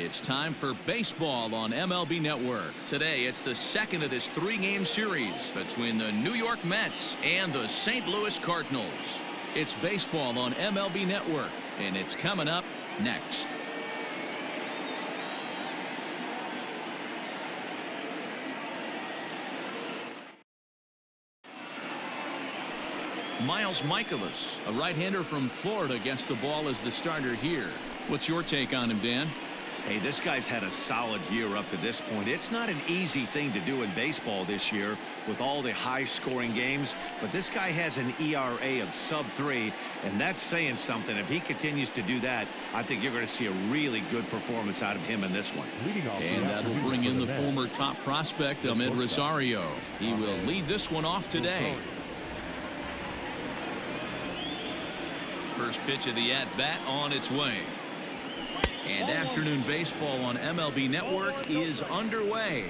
It's time for baseball on MLB Network. Today, it's the second of this three-game series between the New York Mets and the St. Louis Cardinals. It's baseball on MLB Network, and it's coming up next. Miles Michaelis, a right-hander from Florida, gets the ball as the starter here. What's your take on him, Dan? Hey, this guy's had a solid year up to this point. It's not an easy thing to do in baseball this year with all the high-scoring games, but this guy has an ERA of sub-3, and that's saying something. If he continues to do that, I think you're going to see a really good performance out of him in this one. And that will bring in the former top prospect, Ahmed Rosario. He will lead this one off today. First pitch of the at-bat on its way. And afternoon baseball on MLB Network is underway.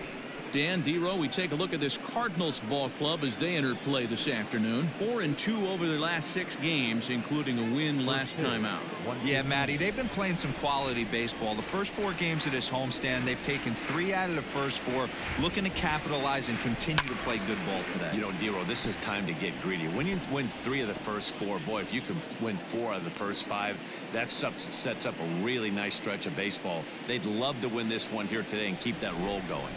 Dan, D-Row, we take a look at this Cardinals ball club as they entered play this afternoon. 4-2 over their last 6 games, including a win last time out. Yeah, Matty, they've been playing some quality baseball. The first 4 games of this homestand, they've taken 3 out of the first 4, looking to capitalize and continue to play good ball today. You know, D-Row, this is time to get greedy. When you win 3 of the first 4, boy, if you can win 4 out of the first 5, that sets up a really nice stretch of baseball. They'd love to win this one here today and keep that roll going.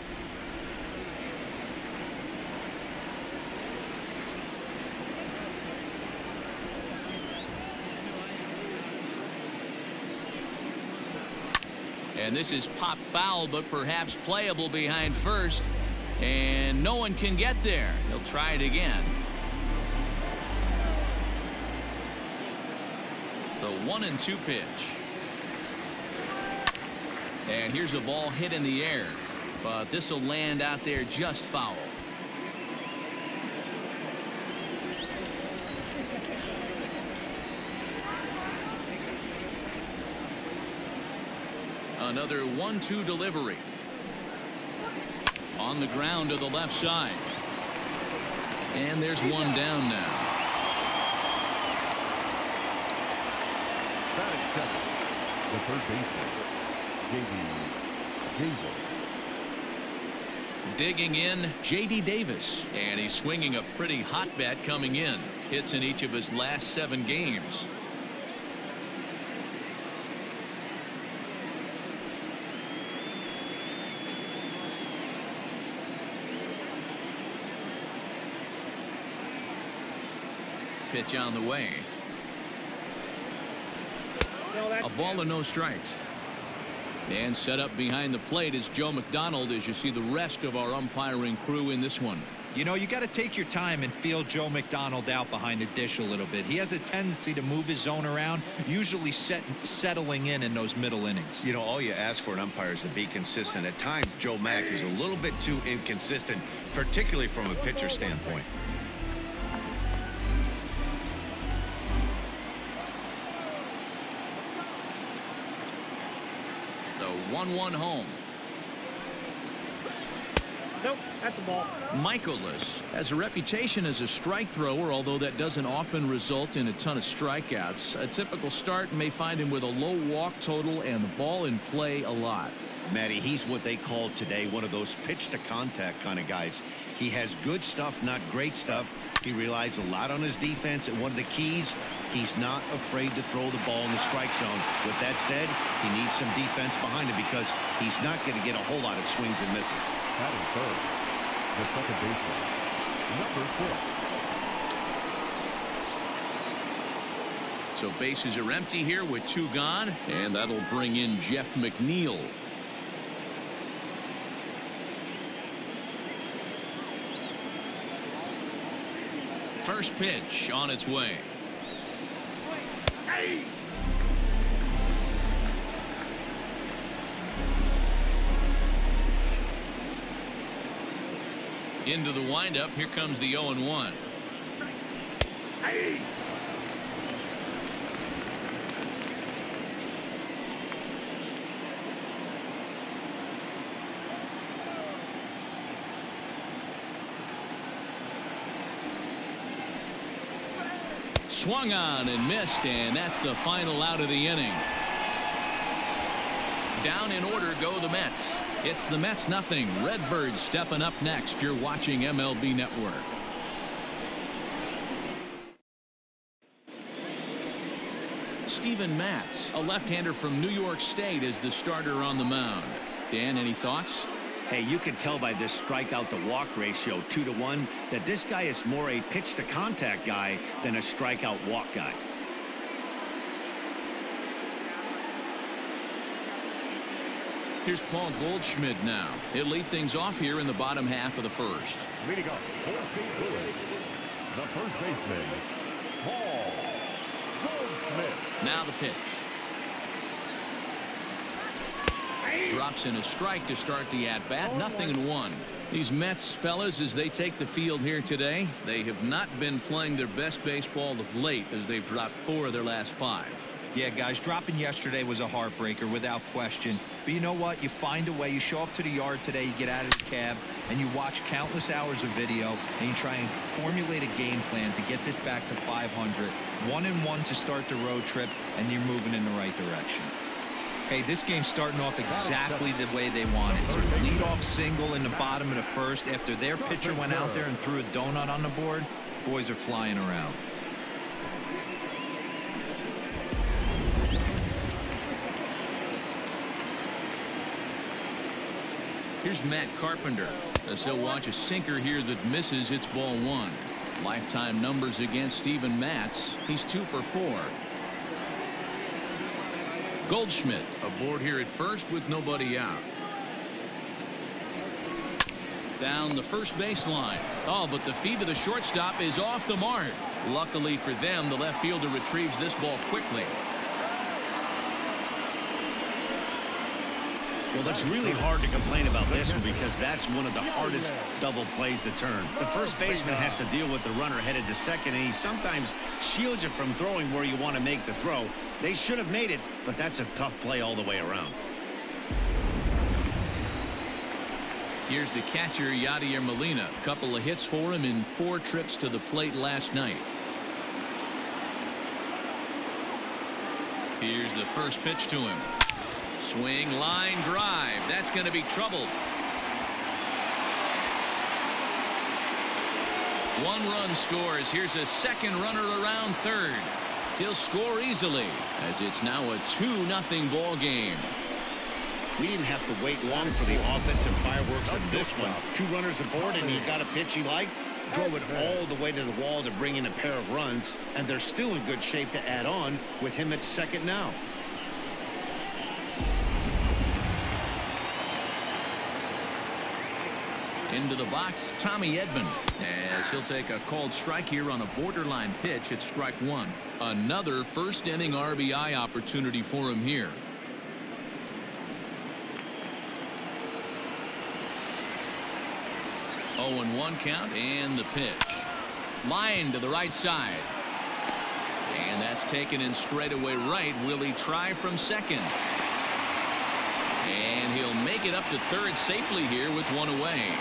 And this is pop foul, but perhaps playable behind first. And no one can get there. He'll try it again. The 1-2 pitch. And here's a ball hit in the air, but this will land out there just foul. Another 1-2 delivery. On the ground to the left side. And there's one down now. The third baseman, Digging in, J.D. Davis. And he's swinging a pretty hot bat coming in. Hits in each of his last 7 games. Pitch on the way. A ball and no strikes. And set up behind the plate is Joe McDonald as you see the rest of our umpiring crew in this one. You know, you got to take your time and feel Joe McDonald out behind the dish a little bit. He has a tendency to move his zone around, usually settling in those middle innings. You know, all you ask for an umpire is to be consistent. At times, Joe Mack is a little bit too inconsistent, particularly from a pitcher standpoint. The 1-1 home. Nope, that's the ball. Michaelis has a reputation as a strike thrower, although that doesn't often result in a ton of strikeouts. A typical start may find him with a low walk total and the ball in play a lot. Matty, he's what they call today one of those pitch to contact kind of guys. He has good stuff, not great stuff. He relies a lot on his defense, and one of the keys, he's not afraid to throw the ball in the strike zone. With that said, he needs some defense behind him because he's not going to get a whole lot of swings and misses. batting third, the second baseman, number 4. So bases are empty here with 2 gone, and that'll bring in Jeff McNeil. First pitch on its way. Into the windup. Here comes the 0-1. Swung on and missed, and that's the final out of the inning. Down in order go the Mets. It's the Mets nothing. Redbirds stepping up next. You're watching MLB Network. Steven Matz, a left-hander from New York State, is the starter on the mound. Dan, any thoughts? Hey, you can tell by this strikeout to walk ratio 2-to-1 that this guy is more a pitch to contact guy than a strikeout walk guy. Here's Paul Goldschmidt now. He'll lead things off here in the bottom half of the first. Leading off for St. Louis, the first baseman, Paul Goldschmidt. Now the pitch. Drops in a strike to start the at-bat. 0-1. These Mets fellas, as they take the field here today, they have not been playing their best baseball of late as they've dropped 4 of their last 5. Yeah, guys, dropping yesterday was a heartbreaker without question. But you know what? You find a way. You show up to the yard today, you get out of the cab, and you watch countless hours of video, and you try and formulate a game plan to get this back to 500. 1-1 to start the road trip, and you're moving in the right direction. Hey, this game's starting off exactly the way they wanted to. Lead-off single in the bottom of the first after their pitcher went out there and threw a donut on the board. Boys are flying around. Here's Matt Carpenter, as he'll watch a sinker here that misses. It's ball 1. Lifetime numbers against Steven Matz. He's 2 for 4. Goldschmidt aboard here at first with nobody out. Down the first baseline. Oh, but the feed to the shortstop is off the mark. Luckily for them, the left fielder retrieves this ball quickly. Well, it's really hard to complain about this one because that's one of the hardest double plays to turn. The first baseman has to deal with the runner headed to second, and he sometimes shields you from throwing where you want to make the throw. They should have made it, but that's a tough play all the way around. Here's the catcher, Yadier Molina. A couple of hits for him in 4 trips to the plate last night. Here's the first pitch to him. Swing, line drive. That's going to be trouble. 1 run scores. Here's a second runner around third. He'll score easily as it's now a 2-0 ball game. We didn't have to wait long for the offensive fireworks in this one. 2 runners aboard, and he got a pitch he liked. Drove it all the way to the wall to bring in a pair of runs, and they're still in good shape to add on with him at second now. Into the box, Tommy Edman, as he'll take a called strike here on a borderline pitch at strike 1. Another first inning RBI opportunity for him here. 0-1 count, and the pitch. Line to the right side. And that's taken in straightaway right. Will he try from second? And he'll make it up to third safely here with 1 away.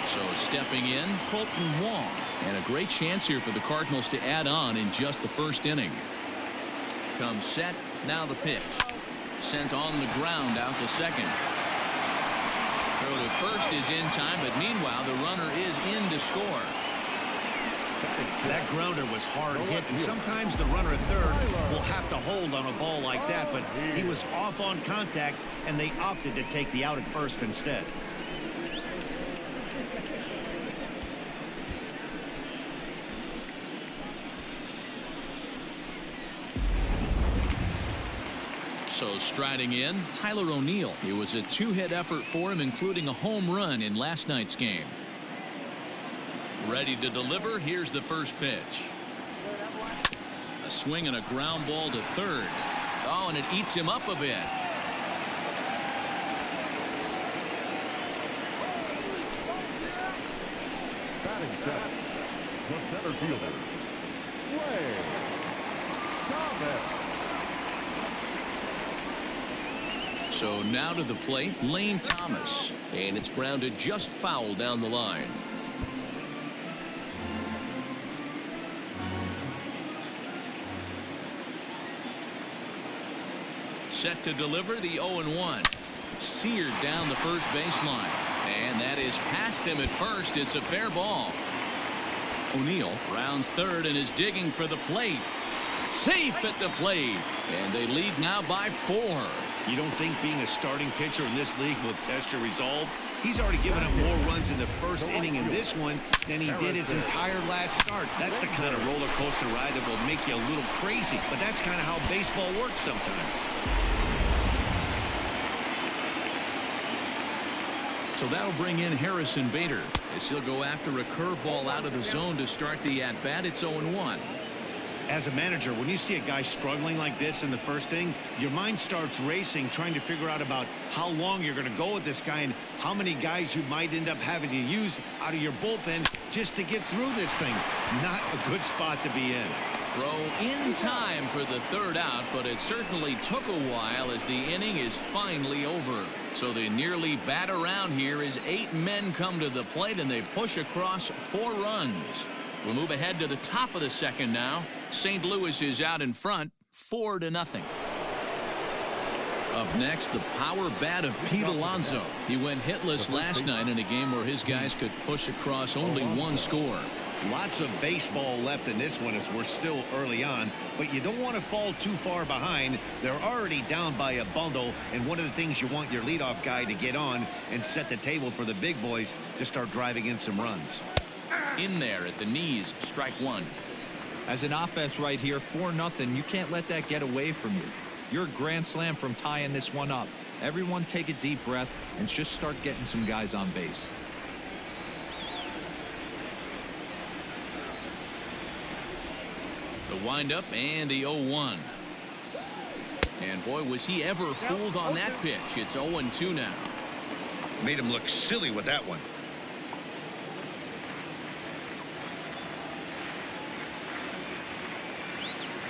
So stepping in, Colton Wong. And a great chance here for the Cardinals to add on in just the first inning. Comes set. Now the pitch. Sent on the ground out to second. Throw to first is in time, but meanwhile the runner is in to score. That grounder was hard hit, and sometimes the runner at third will have to hold on a ball like that, but he was off on contact, and they opted to take the out at first instead. So striding in, Tyler O'Neill. It was a 2-hit effort for him, including a home run in last night's game. Ready to deliver. Here's the first pitch. A swing and a ground ball to third. Oh, and it eats him up a bit. Batting seven, the center fielder, Lane Thomas. So now to the plate, Lane Thomas. And it's grounded just foul down the line. Set to deliver the 0-1. Seared down the first baseline. And that is past him at first. It's a fair ball. O'Neill rounds third and is digging for the plate. Safe at the plate. And they lead now by 4. You don't think being a starting pitcher in this league will test your resolve? He's already given up more runs in the first inning in this one than he did his entire last start. That's the kind of roller coaster ride that will make you a little crazy. But that's kind of how baseball works sometimes. So that'll bring in Harrison Bader as he'll go after a curveball out of the zone to start the at-bat. It's 0-1. As a manager, when you see a guy struggling like this in the first inning, your mind starts racing, trying to figure out about how long you're going to go with this guy and how many guys you might end up having to use out of your bullpen just to get through this thing. Not a good spot to be in. Throw in time for the third out, but it certainly took a while as the inning is finally over. So the nearly bat around here as 8 men come to the plate and they push across 4 runs. We'll move ahead to the top of the second now. St. Louis is out in front, 4-0. Up next, the power bat of Pete Alonso. He went hitless last night in a game where his guys could push across only 1 score. Lots of baseball left in this one as we're still early on, but you don't want to fall too far behind. They're already down by a bundle, and one of the things you want your leadoff guy to get on and set the table for the big boys to start driving in some runs. In there at the knees, strike 1. As an offense right here, 4-0, you can't let that get away from you. You're a grand slam from tying this one up. Everyone take a deep breath and just start getting some guys on base. The windup and the 0-1. And boy, was he ever fooled on that pitch. It's 0-2 now. Made him look silly with that one.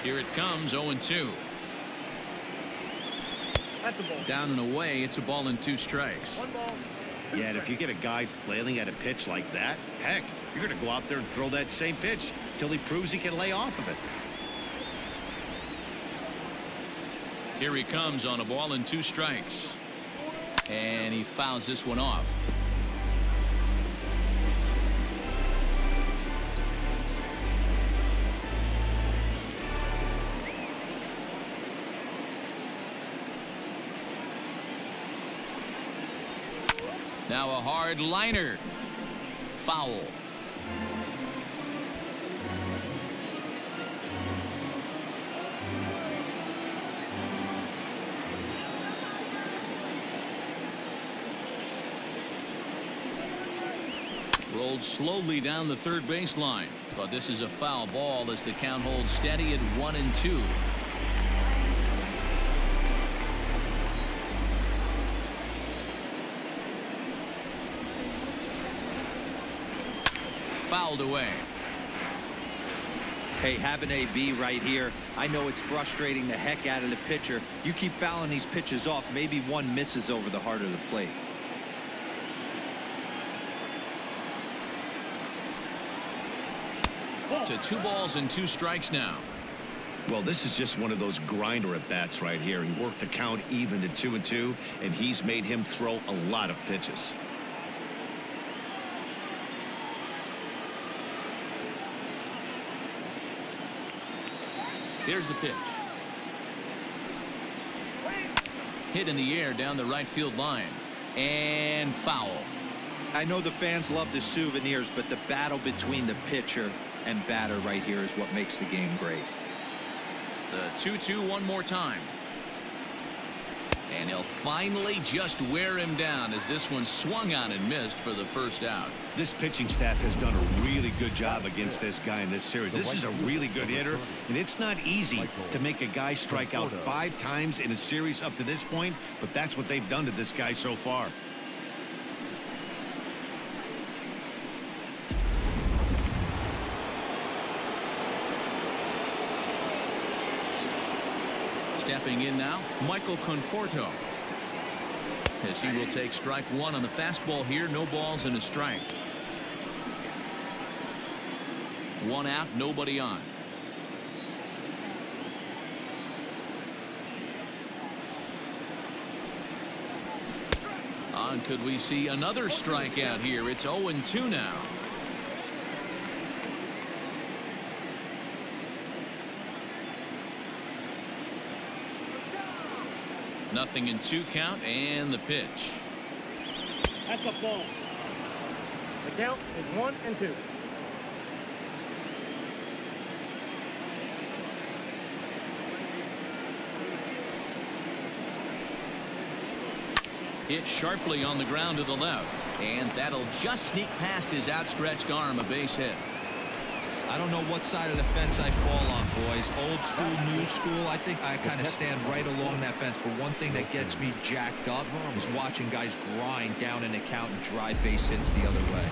Here it comes, 0-2. That's a ball. Down and away, it's a ball and 2 strikes. 1 ball. Yeah, and if you get a guy flailing at a pitch like that, heck, you're going to go out there and throw that same pitch till he proves he can lay off of it. Here he comes on a ball and 2 strikes. And he fouls this one off. Now a hard liner. Foul. Rolled slowly down the third baseline, but this is a foul ball as the count holds steady at 1-2. Fouled away. Hey, have an AB right here. I know it's frustrating the heck out of the pitcher. You keep fouling these pitches off, maybe one misses over the heart of the plate. To 2 balls and 2 strikes now. Well, this is just one of those grinder at bats right here. He worked the count even to 2-2, and he's made him throw a lot of pitches. Here's the pitch. Hit in the air down the right field line. And foul. I know the fans love the souvenirs, but the battle between the pitcher and batter right here is what makes the game great. The 2-2 one more time. And he'll finally just wear him down as this one swung on and missed for the first out. This pitching staff has done a really good job against this guy in this series. This is a really good hitter, and it's not easy to make a guy strike out 5 times in a series up to this point, but that's what they've done to this guy so far. Stepping in now, Michael Conforto. As he will take strike 1 on the fastball here. No balls and a strike. 1 out, nobody on. and could we see another strikeout here? It's 0-2 now. Nothing in 2 count, and the pitch. That's a ball. The count is 1-2. Hit sharply on the ground to the left, and that'll just sneak past his outstretched arm, a base hit. I don't know what side of the fence I fall on, boys. Old school, new school. I think I kind of stand right along that fence. But one thing that gets me jacked up is watching guys grind down in the count and drive base hits the other way.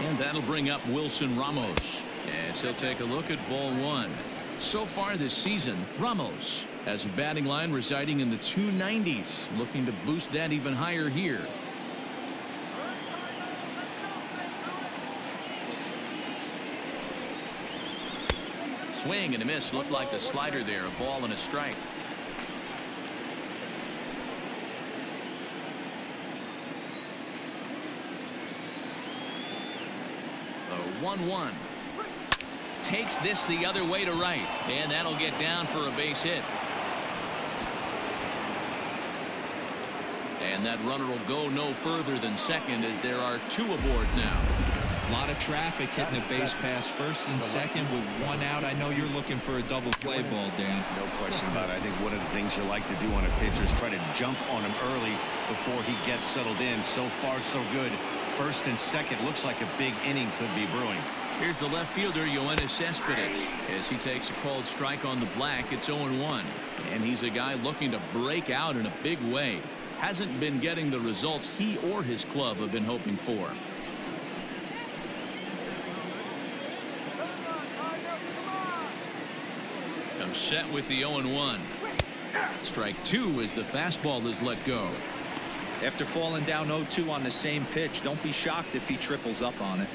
And that'll bring up Wilson Ramos. Yes, he'll take a look at ball 1. So far this season, Ramos has a batting line residing in the 290s, looking to boost that even higher here. Swing and a miss. Looked like the slider there. A ball and a strike. The 1-1. Takes this the other way to right, and that'll get down for a base hit. And that runner will go no further than second, as there are 2 aboard now. A lot of traffic hitting the base pass first and second with 1 out. I know you're looking for a double play ball, Dan. No question about it. I think one of the things you like to do on a pitcher is try to jump on him early before he gets settled in. So far, so good. First and second, looks like a big inning could be brewing. Here's the left fielder, Yoenis Cespedes. As he takes a called strike on the black, it's 0-1. And he's a guy looking to break out in a big way. Hasn't been getting the results he or his club have been hoping for. Comes set with the 0-1. Strike 2 as the fastball is let go. After falling down 0-2 on the same pitch, don't be shocked if he triples up on it.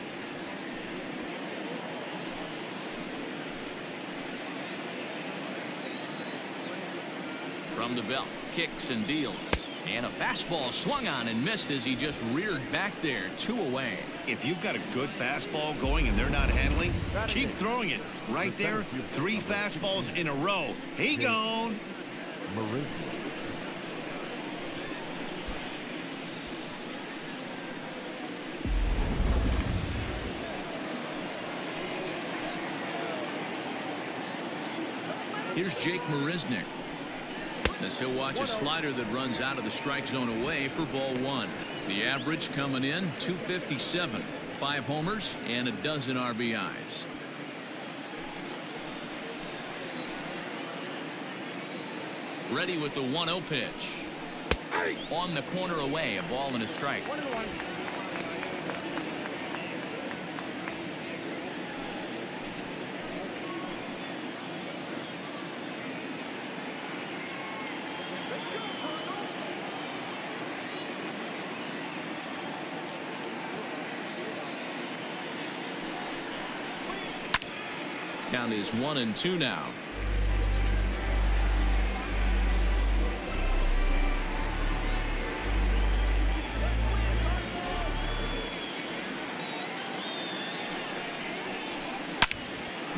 From the belt, kicks and deals. And a fastball swung on and missed as he just reared back there. 2 away. If you've got a good fastball going and they're not handling, keep throwing it. Right there, 3 fastballs in a row. He gone. Here's Jake Marisnick. As he'll watch a slider that runs out of the strike zone away for ball 1. The average coming in 257. 5 homers and a dozen RBIs. Ready with the 1-0 pitch. On the corner away, a ball and a strike. Count is 1-2 now.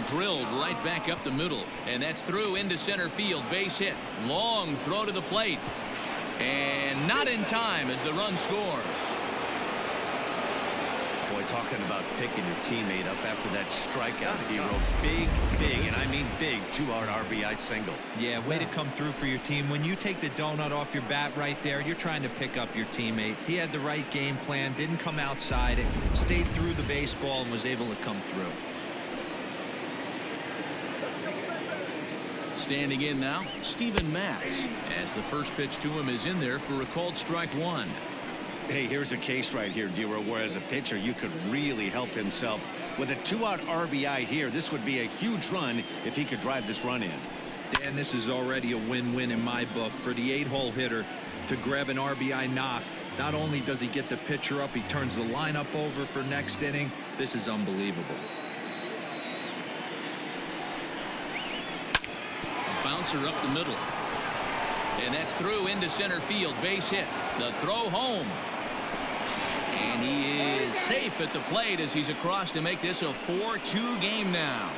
Drilled right back up the middle, and that's through into center field. Base hit. Long throw to the plate, and not in time as the run scores. Boy, talking about picking your teammate up after that strikeout, hero. Big, and I mean big 2-out RBI single. Yeah, way to come through for your team. When you take the donut off your bat right there, you're trying to pick up your teammate. He had the right game plan, didn't come outside it, stayed through the baseball, and was able to come through. Standing in now, Steven Matz, as the first pitch to him is in there for a called strike 1. Hey, here's a case right here, Dero, where as a pitcher you could really help himself. With a 2-out RBI here, this would be a huge run if he could drive this run in. Dan, this is already a win-win in my book. For the 8-hole hitter to grab an RBI knock, not only does he get the pitcher up, he turns the lineup over for next inning. This is unbelievable. bouncer up the middle. And that's through into center field. Base hit. The throw home. And he is safe at the plate as he's across to make this a 4-2 game now.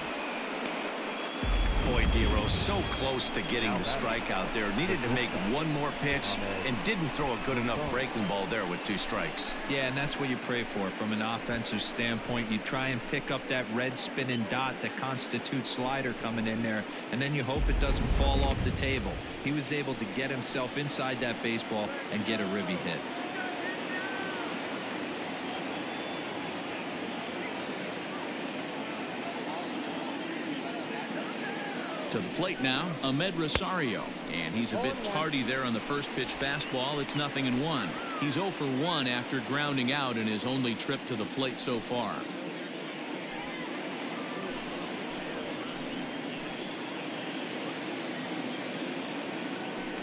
Boy, Dero, so close to getting the strikeout there. Needed to make one more pitch and didn't throw a good enough breaking ball there with 2 strikes. Yeah, and that's what you pray for from an offensive standpoint. You try and pick up that red spinning dot that constitutes slider coming in there, and then you hope it doesn't fall off the table. He was able to get himself inside that baseball and get a ribby hit. To the plate now, Ahmed Rosario. And he's a bit tardy there on the first pitch fastball. It's 0-1. He's 0 for 1 after grounding out in his only trip to the plate so far.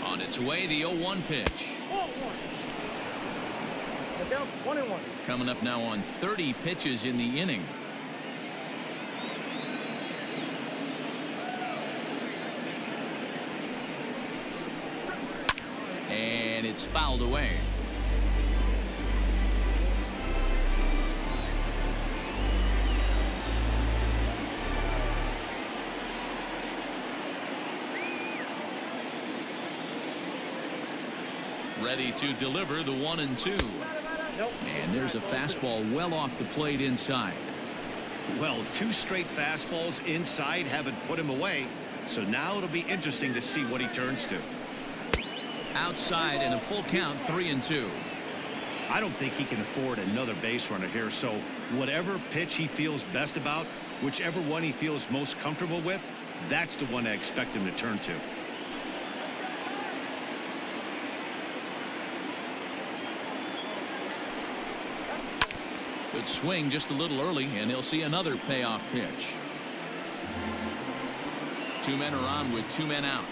On its way, the 0-1 pitch. Down 1-1. Coming up now on 30 pitches in the inning. And it's fouled away. Ready to deliver the 1-2. And there's a fastball well off the plate inside. Well, 2 straight fastballs inside haven't put him away. So now it'll be interesting to see what he turns to. Outside and a full count, 3-2. I don't think he can afford another base runner here. So whatever pitch he feels best about, whichever one he feels most comfortable with, that's the one I expect him to turn to. Good swing just a little early, and he'll see another payoff pitch. 2 men are on with 2 men out.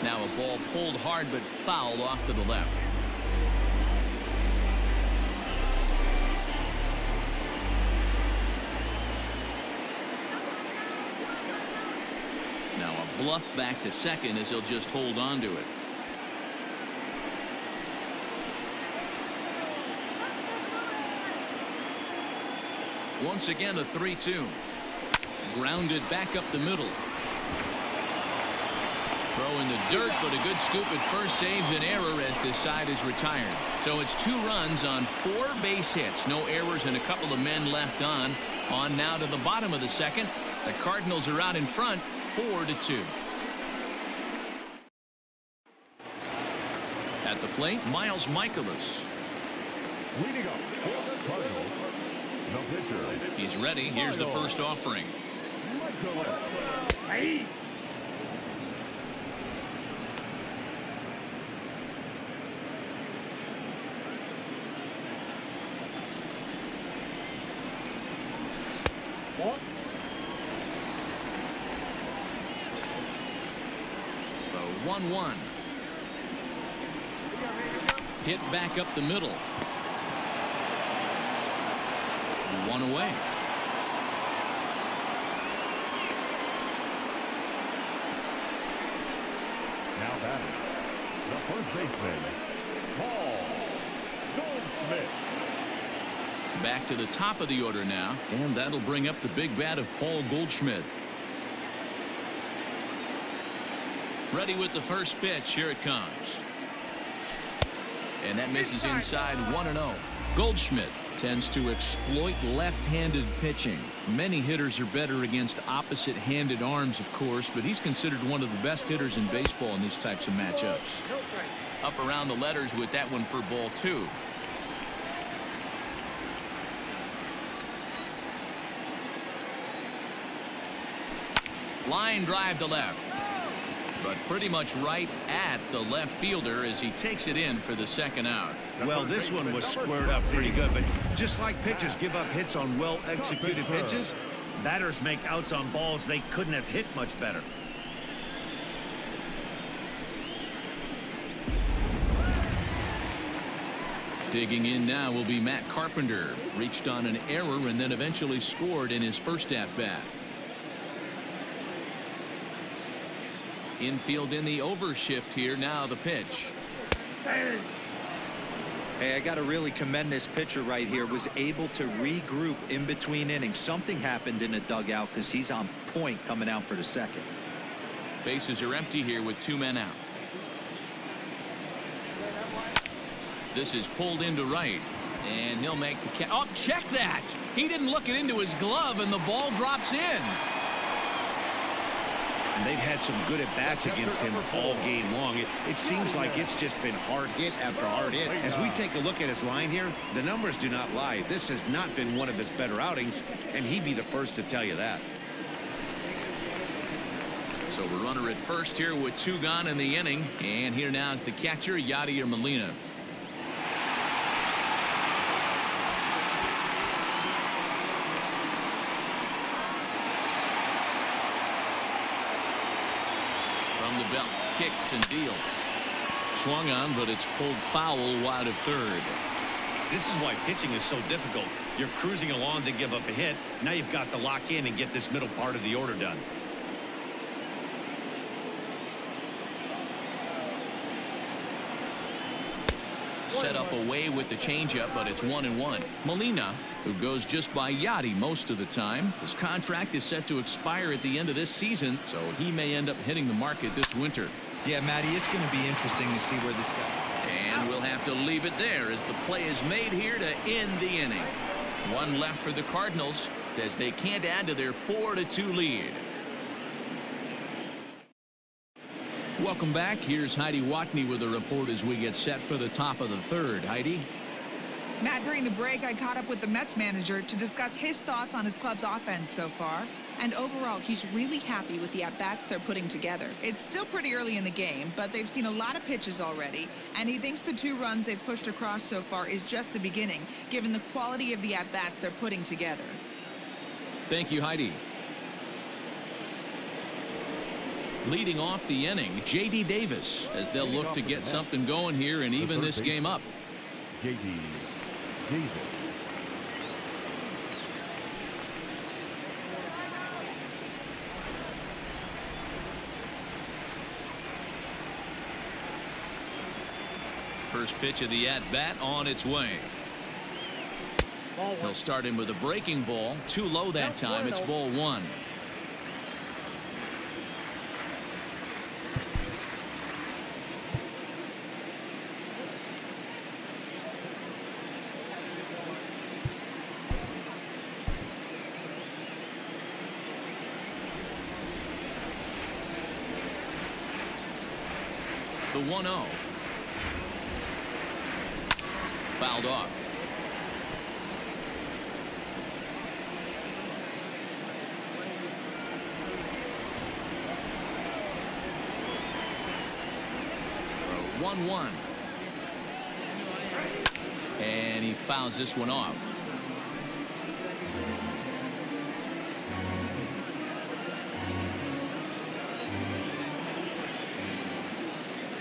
Now a ball pulled hard but fouled off to the left. Now a bluff back to second as he'll just hold on to it. Once again a 3-2. Grounded back up the middle. Throw in the dirt, but a good scoop at first saves an error as this side is retired. So it's 2 runs on 4 base hits. No errors and a couple of men left on. On now to the bottom of the second. The Cardinals are out in front, 4-2. At the plate, Miles Michaelis. Leading up for the Cardinals, the pitcher. He's ready. Here's the first offering. Hey. The 1-1. Hit back up the middle. 1 away. Now batting, the first baseman, Paul Goldschmidt. Back to the top of the order now, and that'll bring up the big bat of Paul Goldschmidt. Ready with the first pitch. Here it comes. And that misses inside. 1-0. Goldschmidt tends to exploit left-handed pitching. Many hitters are better against opposite-handed arms, of course, but he's considered one of the best hitters in baseball in these types of matchups. Up around the letters with that one for ball 2. Line drive to left, but pretty much right at the left fielder as he takes it in for the second out. Well, this one was squared up pretty good, but just like pitchers give up hits on well-executed pitches, batters make outs on balls they couldn't have hit much better. Digging in now will be Matt Carpenter. Reached on an error and then eventually scored in his first at-bat. Infield in the overshift here. Now the pitch. Hey, I got to really commend this pitcher right here. Was able to regroup in between innings. Something happened in the dugout because he's on point coming out for the second. Bases are empty here with 2 men out. This is pulled into right, and he'll make the catch. Oh, check that! He didn't look it into his glove, and the ball drops in. And they've had some good at-bats against him all game long. It seems like it's just been hard hit after hard hit. As we take a look at his line here, the numbers do not lie. This has not been one of his better outings, and he'd be the first to tell you that. So we're runner at first here with 2 gone in the inning, and here now is the catcher, Yadier Molina. The belt, kicks and deals. Swung on, but it's pulled foul wide of third. This is why pitching is so difficult. You're cruising along to give up a hit. Now you've got to lock in and get this middle part of the order done. Set up away with the changeup, but it's 1-1. Molina, who goes just by Yadi most of the time, his contract is set to expire at the end of this season, so he may end up hitting the market this winter. Yeah, Matty, it's going to be interesting to see where this goes. And we'll have to leave it there as the play is made here to end the inning. 1 left for the Cardinals as they can't add to their 4-2 lead. Welcome back. Here's Heidi Watney with a report as we get set for the top of the third. Heidi? Matt, during the break, I caught up with the Mets manager to discuss his thoughts on his club's offense so far. And overall, he's really happy with the at-bats they're putting together. It's still pretty early in the game, but they've seen a lot of pitches already. And he thinks the 2 runs they've pushed across so far is just the beginning, given the quality of the at-bats they're putting together. Thank you, Heidi. Leading off the inning, J.D. Davis, as they'll look to get something going here and even this game up. J.D. Davis. First pitch of the at-bat on its way. He'll start in with a breaking ball. Too low that time. It's ball 1. The 1-0. Fouled off. The 1-1. And he fouls this one off.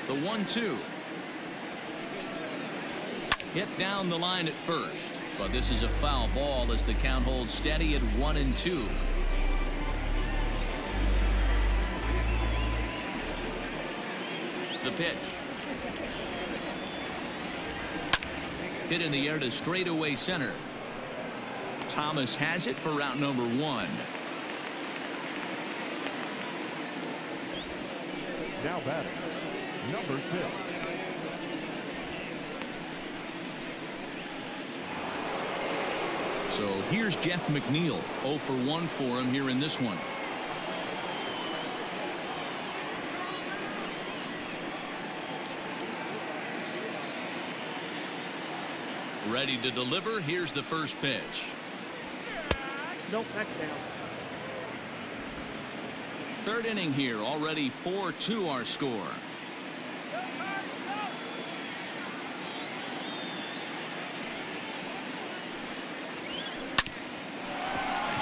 The 1-2. Hit down the line at first, but this is a foul ball as the count holds steady at 1-2. The pitch. Hit in the air to straightaway center. Thomas has it for route number 1. Now batting, number 6. So here's Jeff McNeil. 0 for 1 for him here in this one. Ready to deliver. Here's the first pitch. Nope, that's down. Third inning here. Already 4-2 our score.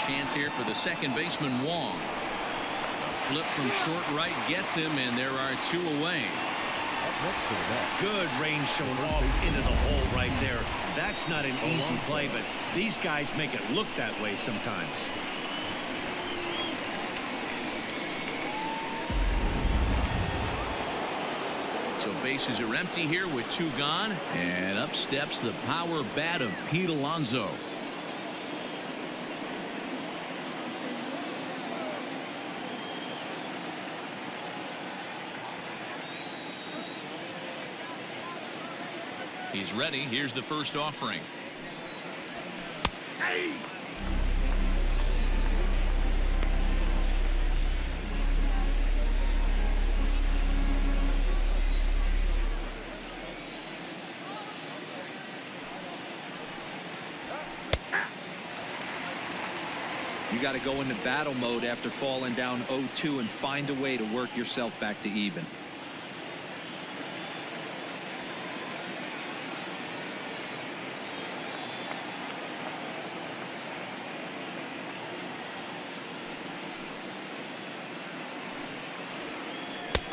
Chance here for the second baseman Wong. A flip from short right gets him, and there are 2 away. Up next to the bat. Good range shown off into the hole right there. That's not an easy play, but these guys make it look that way sometimes. So bases are empty here with 2 gone, and up steps the power bat of Pete Alonso. He's ready. Here's the first offering. Hey! You got to go into battle mode after falling down 0-2 and find a way to work yourself back to even.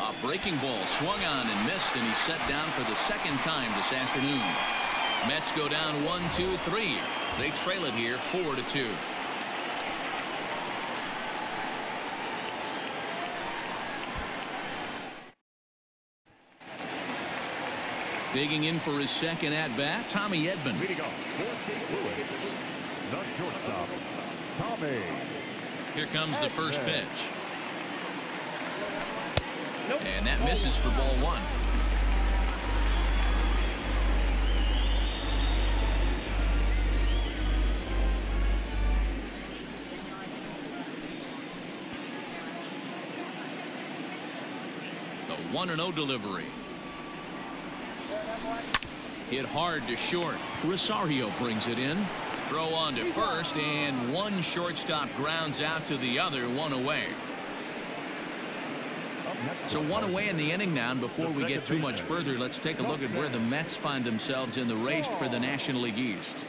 A breaking ball swung on and missed, and he's set down for the second time this afternoon. Mets go down 1-2-3. They trail it here 4-2. Digging in for his second at-bat, Tommy Edman. Leading off, 14th Lewis. The shortstop, Tommy. Here comes the first pitch. And that misses for ball 1. The 1-0 delivery. Hit hard to short. Rosario brings it in. Throw on to first, and one shortstop grounds out to the other, 1 away. So 1 away in the inning now, and before we get too much further, let's take a look at where the Mets find themselves in the race for the National League East.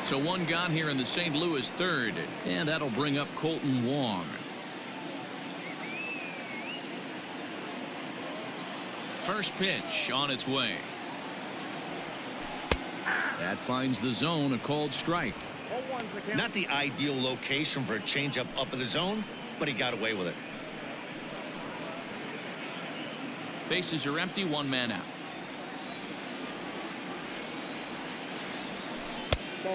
So 1 gone here in the St. Louis third, and that'll bring up Colton Wong. First pitch on its way. That finds the zone, a called strike. Not the ideal location for a changeup up in the zone, but he got away with it. Bases are empty, 1 man out.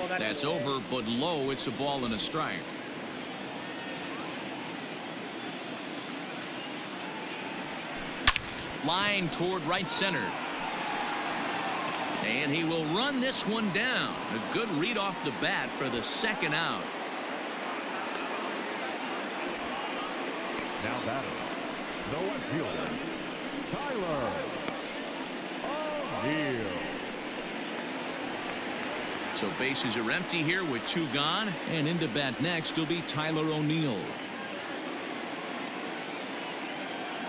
That's over, but low. It's a ball and a strike. Line toward right center. And he will run this one down. A good read off the bat for the second out. Now batter, the left fielder, Tyler O'Neill. So bases are empty here with 2 gone, and into bat next will be Tyler O'Neill.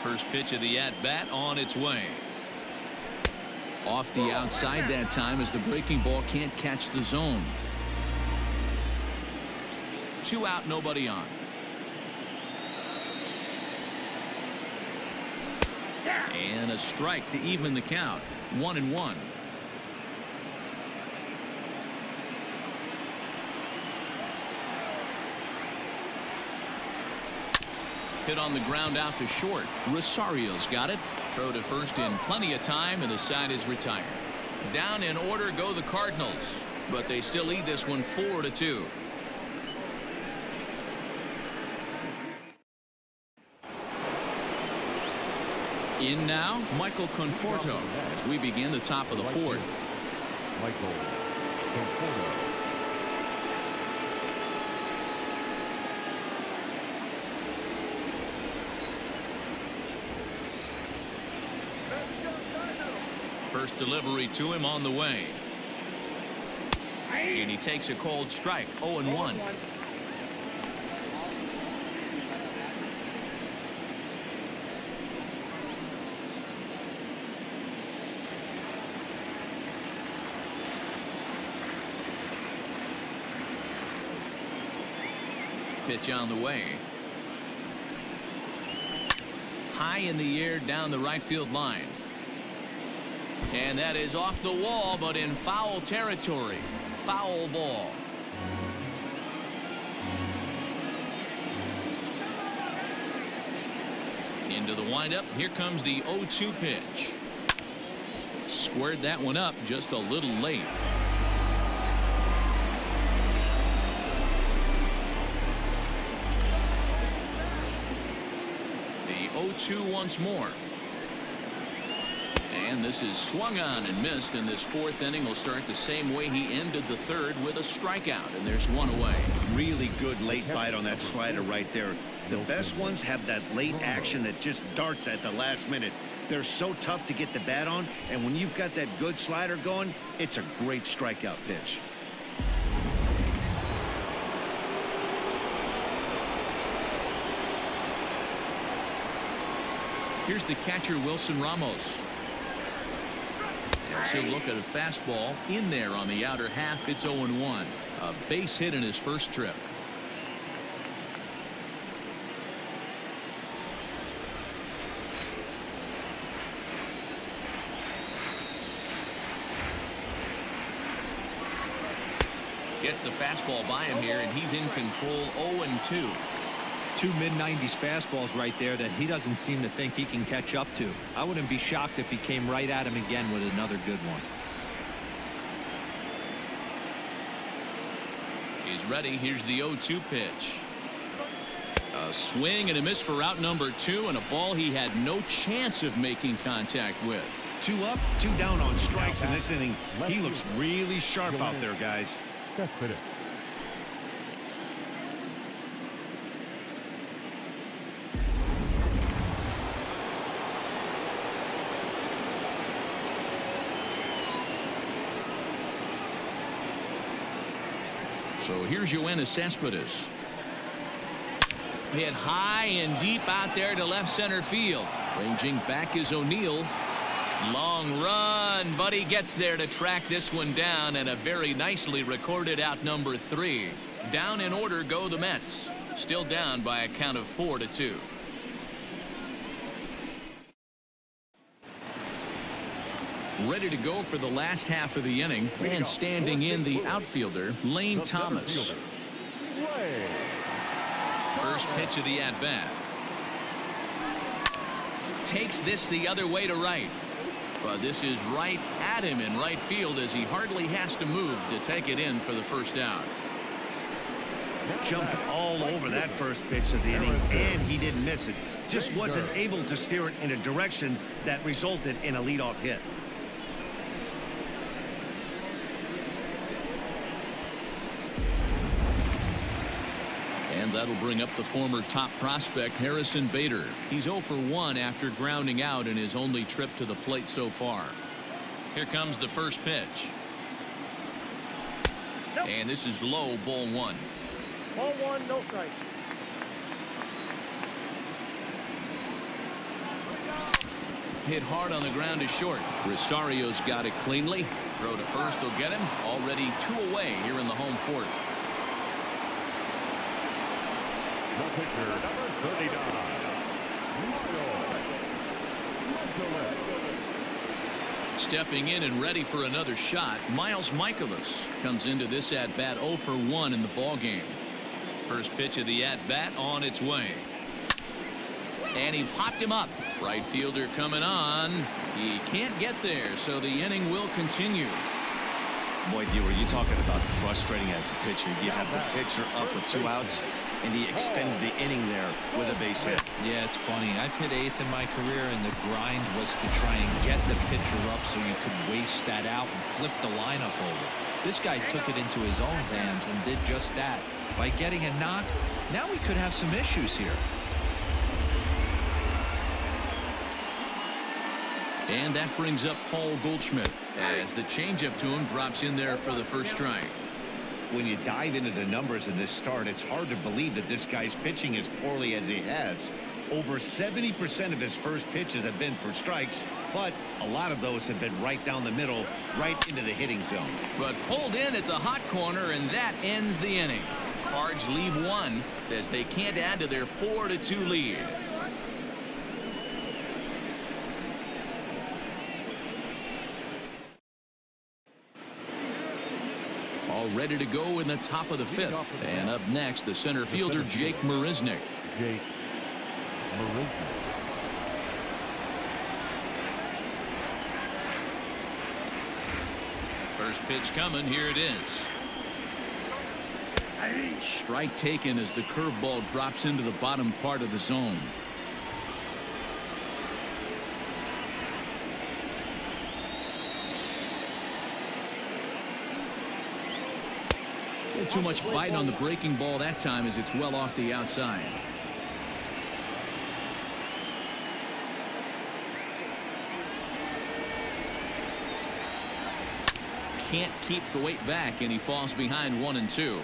First pitch of the at-bat on its way. Off the outside that time as the breaking ball can't catch the zone. 2 out, nobody on. And a strike to even the count. 1-1. Hit on the ground out to short. Rosario's got it. Throw to first in plenty of time, and the side is retired. Down in order go the Cardinals, but they still lead this one 4-2. In now, Michael Conforto as we begin the top of the 4th. Michael Conforto. First delivery to him on the way. And he takes a cold strike. 0-1. Pitch on the way. high in the air down the right field line. And that is off the wall, but in foul territory. Foul ball. Into the windup. Here comes the 0-2 pitch. Squared that one up just a little late. The 0-2 once more. And this is swung on and missed, and this fourth inning will start the same way he ended the third, with a strikeout, and there's one away. Really good late bite on that slider right there. The best ones have that late action that just darts at the last minute. They're so tough to get the bat on, and when you've got that good slider going, it's a great strikeout pitch. Here's the catcher, Wilson Ramos. As he'll look at a fastball in there on the outer half. It's 0-1. A base hit in his first trip. Gets the fastball by him here, and he's in control. 0-2. Two mid-90s fastballs right there that he doesn't seem to think he can catch up to. I wouldn't be shocked if he came right at him again with another good one. He's ready. Here's the 0-2 pitch. A swing and a miss for out number 2, and a ball he had no chance of making contact with. 2 up, 2 down on strikes in this inning. He looks really sharp out there, guys. That's it. So here's Yoenis Cespedes. Hit high and deep out there to left center field. Ranging back is O'Neill. Long run, but he gets there to track this one down, and a very nicely recorded out number 3. Down in order go the Mets. Still down by a count of 4-2. Ready to go for the last half of the inning, and standing in the outfielder, Lane Thomas. First pitch of the at-bat. Takes this the other way to right. But this is right at him in right field, as he hardly has to move to take it in for the first out. Jumped all over that first pitch of the inning, and he didn't miss it. Just wasn't able to steer it in a direction that resulted in a leadoff hit. And that'll bring up the former top prospect, Harrison Bader. He's 0 for 1 after grounding out in his only trip to the plate so far. Here comes the first pitch. And this is low, ball 1. Ball 1, no strike. Hit hard on the ground is short. Rosario's got it cleanly. Throw to first will get him. Already 2 away here in the home fourth. The pitcher, number 39, Stepping in and ready for another shot, Miles Michaelis comes into this at-bat 0 for 1 in the ballgame. First pitch of the at-bat on its way. And he popped him up. Right fielder coming on. He can't get there, so the inning will continue. Boy, D, were you talking about frustrating as a pitcher? You have the pitcher up with 2 outs, and he extends the inning there with a base hit. Yeah, it's funny. I've hit 8th in my career, and the grind was to try and get the pitcher up so you could waste that out and flip the lineup over. This guy took it into his own hands and did just that. By getting a knock, now we could have some issues here. And that brings up Paul Goldschmidt as the changeup to him drops in there for the first strike. When you dive into the numbers in this start, it's hard to believe that this guy's pitching as poorly as he has. Over 70% of his first pitches have been for strikes, but a lot of those have been right down the middle, right into the hitting zone. But pulled in at the hot corner, and that ends the inning. Cards leave 1 as they can't add to their 4-2 lead. all ready to go in the top of the fifth. And up next, the center fielder, Jake Marisnick. Jake Marisnick. First pitch coming. Here it is. Strike taken as the curveball drops into the bottom part of the zone. Too much bite on the breaking ball that time as it's well off the outside. Can't keep the weight back, and he falls behind 1-2.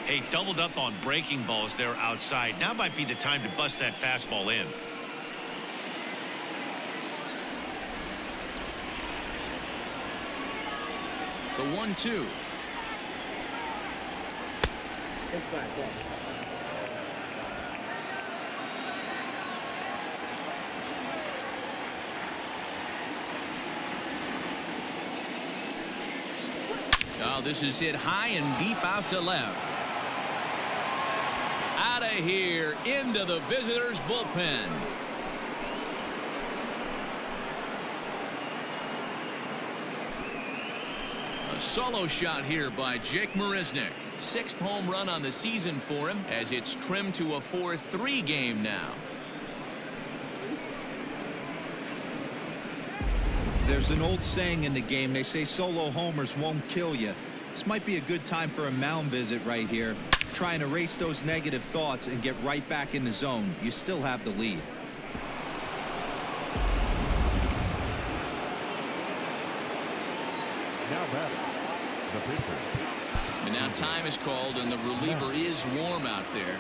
Hey, doubled up on breaking balls there outside. Now might be the time to bust that fastball in. The 1-2. Inside ball. Oh, this is hit high and deep out to left. Out of here into the visitors' bullpen. A solo shot here by Jake Marisnick. 6th home run on the season for him as it's trimmed to a 4-3 game now. There's an old saying in the game. They say solo homers won't kill you. This might be a good time for a mound visit right here. Try and erase those negative thoughts and get right back in the zone. You still have the lead. Now batting, the pitcher. And now time is called, and the reliever is warm out there.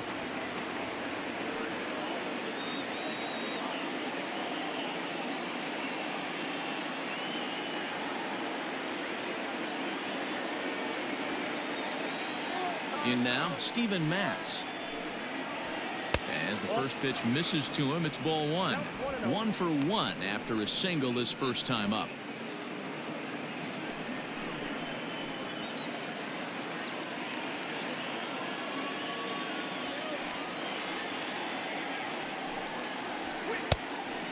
In now, Steven Matz. As the first pitch misses to him, it's ball one. 1 for 1 after a single his first time up.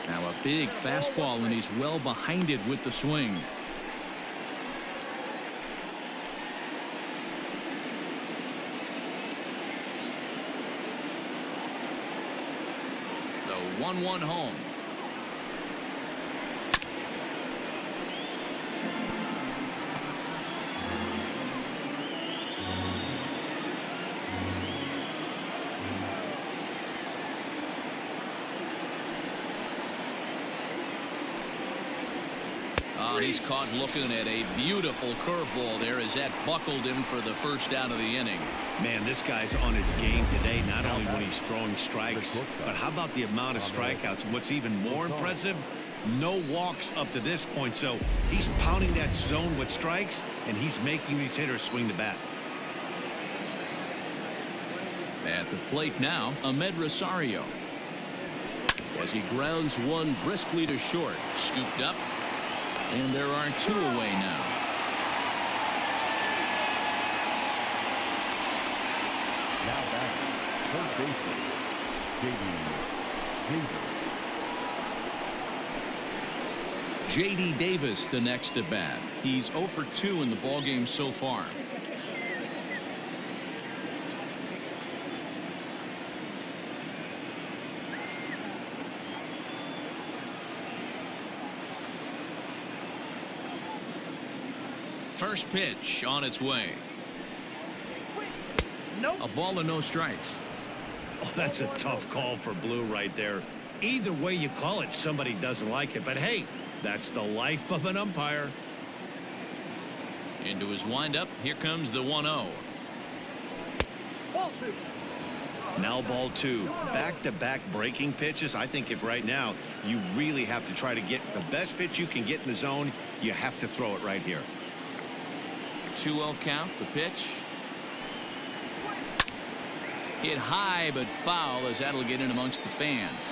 Now a big fastball, and he's well behind it with the swing. The 1-1 home. He's caught looking at a beautiful curveball there as that buckled him for the first out of the inning. Man, this guy's on his game today, not only when he's throwing strikes, but how about the amount of strikeouts? And what's even more impressive, no walks up to this point. So he's pounding that zone with strikes, and he's making these hitters swing the bat. At the plate now, Ahmed Rosario. As he grounds one briskly to short. Scooped up. And there are 2 away now. Now back, third baseman, J.D. Davis the next to bat. He's 0 for 2 in the ballgame so far. First pitch on its way. A ball and no strikes. Oh, that's a tough call for Blue right there. Either way you call it, somebody doesn't like it. But hey, that's the life of an umpire. Into his windup. Here comes the 1-0. Now ball 2. Back-to-back breaking pitches. I think if right now you really have to try to get the best pitch you can get in the zone, you have to throw it right here. 2-0 count. The pitch. Hit high but foul as that'll get in amongst the fans.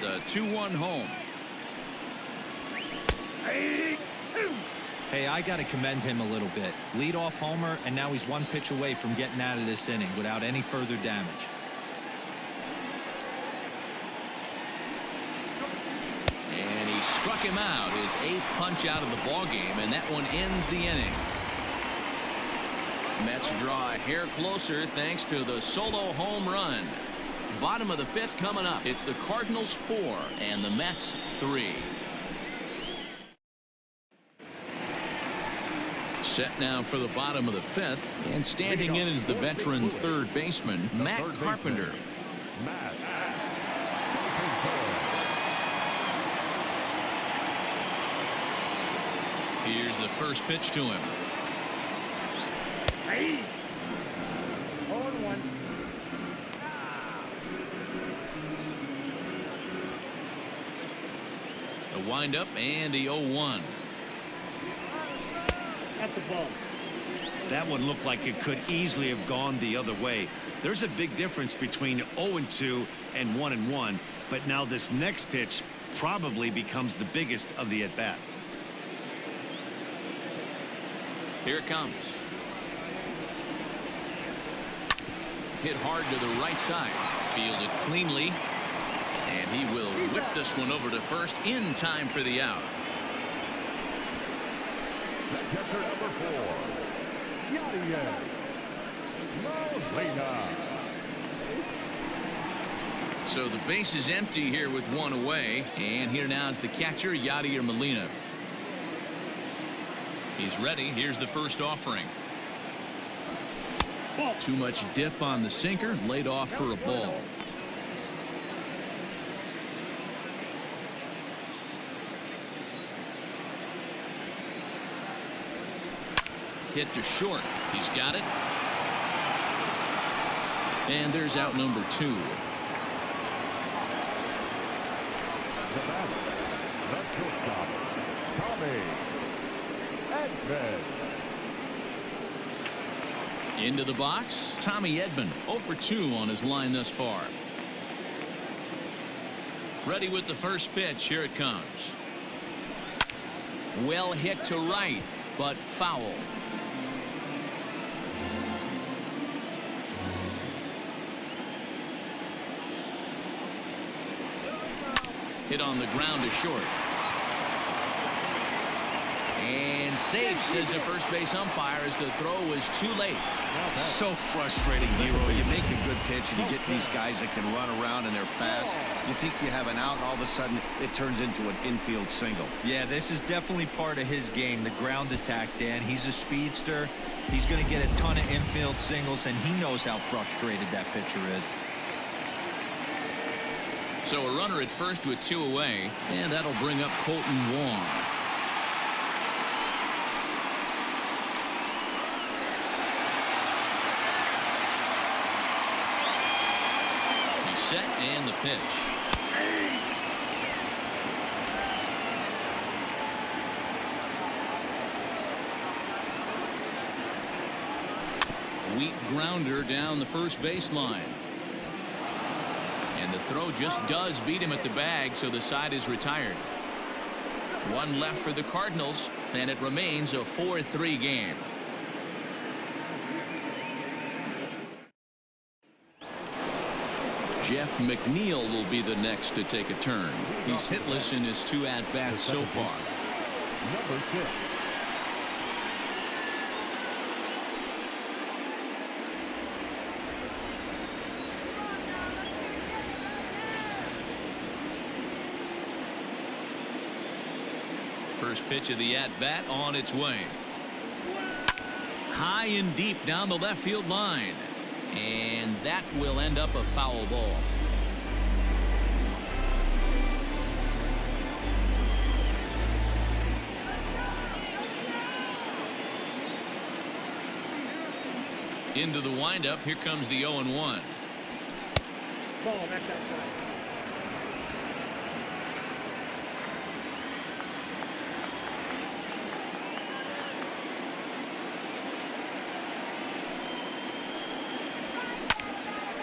the 2-1 home. Hey, I got to commend him a little bit. Leadoff homer, and now he's one pitch away from getting out of this inning without any further damage. And he struck him out, his 8th punch out of the ball game, and that one ends the inning. Mets draw a hair closer thanks to the solo home run. Bottom of the 5th coming up. It's the Cardinals 4 and the Mets 3. Set now for the bottom of the 5th, and standing in is the veteran third baseman, Matt Carpenter. Here's the first pitch to him. 0-1. The windup and the 0-1. At the ball. That one looked like it could easily have gone the other way. There's a big difference between 0-2 and 1-1, but now this next pitch probably becomes the biggest of the at-bat. Here it comes. Hit hard to the right side. Fielded cleanly. And he will whip this one over to first in time for the out. The catcher number 4, Yadier Molina. So the base is empty here with one away. And here now is the catcher, Yadier Molina. He's ready. Here's the first offering. Too much dip on the sinker. Laid off for a ball. Hit to short. He's got it. And there's out number 2. The batter, the shortstop, Tommy Edman. Into the box, Tommy Edman, 0 for 2 on his line thus far. Ready with the first pitch. Here it comes. Well hit to right, but foul. Hit on the ground to short. And safe, says the first base umpire, as the throw was too late. So frustrating, Hero. You make a good pitch and you get these guys that can run around and they're fast. You think you have an out, and all of a sudden it turns into an infield single. Yeah, this is definitely part of his game, the ground attack, Dan. He's a speedster. He's going to get a ton of infield singles, and he knows how frustrated that pitcher is. So a runner at first with 2 away, and that'll bring up Colton Wong. He's set, and the pitch. Weak grounder down the first baseline. And the throw just does beat him at the bag, so the side is retired. 1 left for the Cardinals, and it remains a 4-3 game. Jeff McNeil will be the next to take a turn. He's hitless in his 2 at-bats so far. Number 6. First pitch of the at-bat on its way. High and deep down the left field line. And that will end up a foul ball. Into the windup. Here comes the 0-1. Ball, that's outside.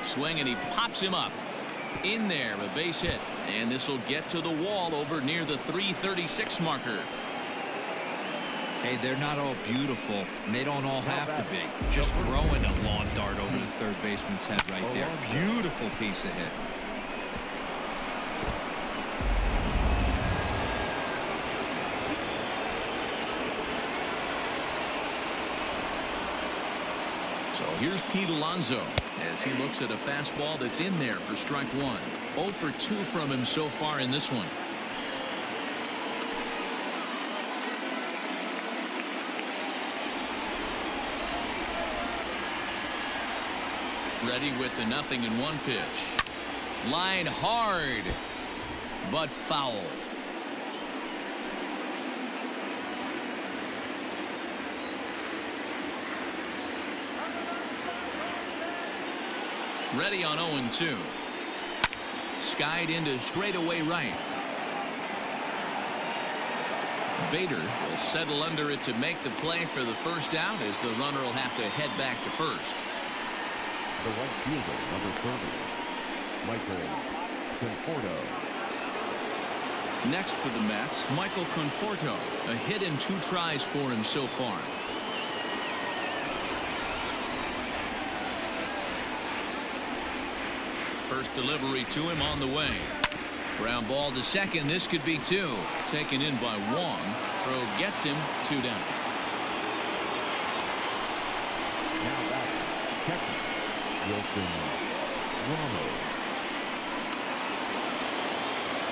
Swing, and he pops him up. In there, a base hit. And this will get to the wall over near the 336 marker. Hey, they're not all beautiful, and they don't all have to be. Just throwing a lawn dart over the third baseman's head right there. Beautiful piece of hit. So here's Pete Alonso as he looks at a fastball that's in there for strike one. 0 for 2 from him so far in this one. Ready with the 0-1 pitch. Line hard, but foul. Ready on 0-2. Skied into straightaway right. Bader will settle under it to make the play for the first out as the runner will have to head back to first. The right fielder, number 30, Michael Conforto. Next for the Mets, Michael Conforto. A hit in 2 tries for him so far. First delivery to him on the way. Ground ball to second. This could be 2. Taken in by Wong. Throw gets him 2 down. Now back, catcher, Wilson Ramos.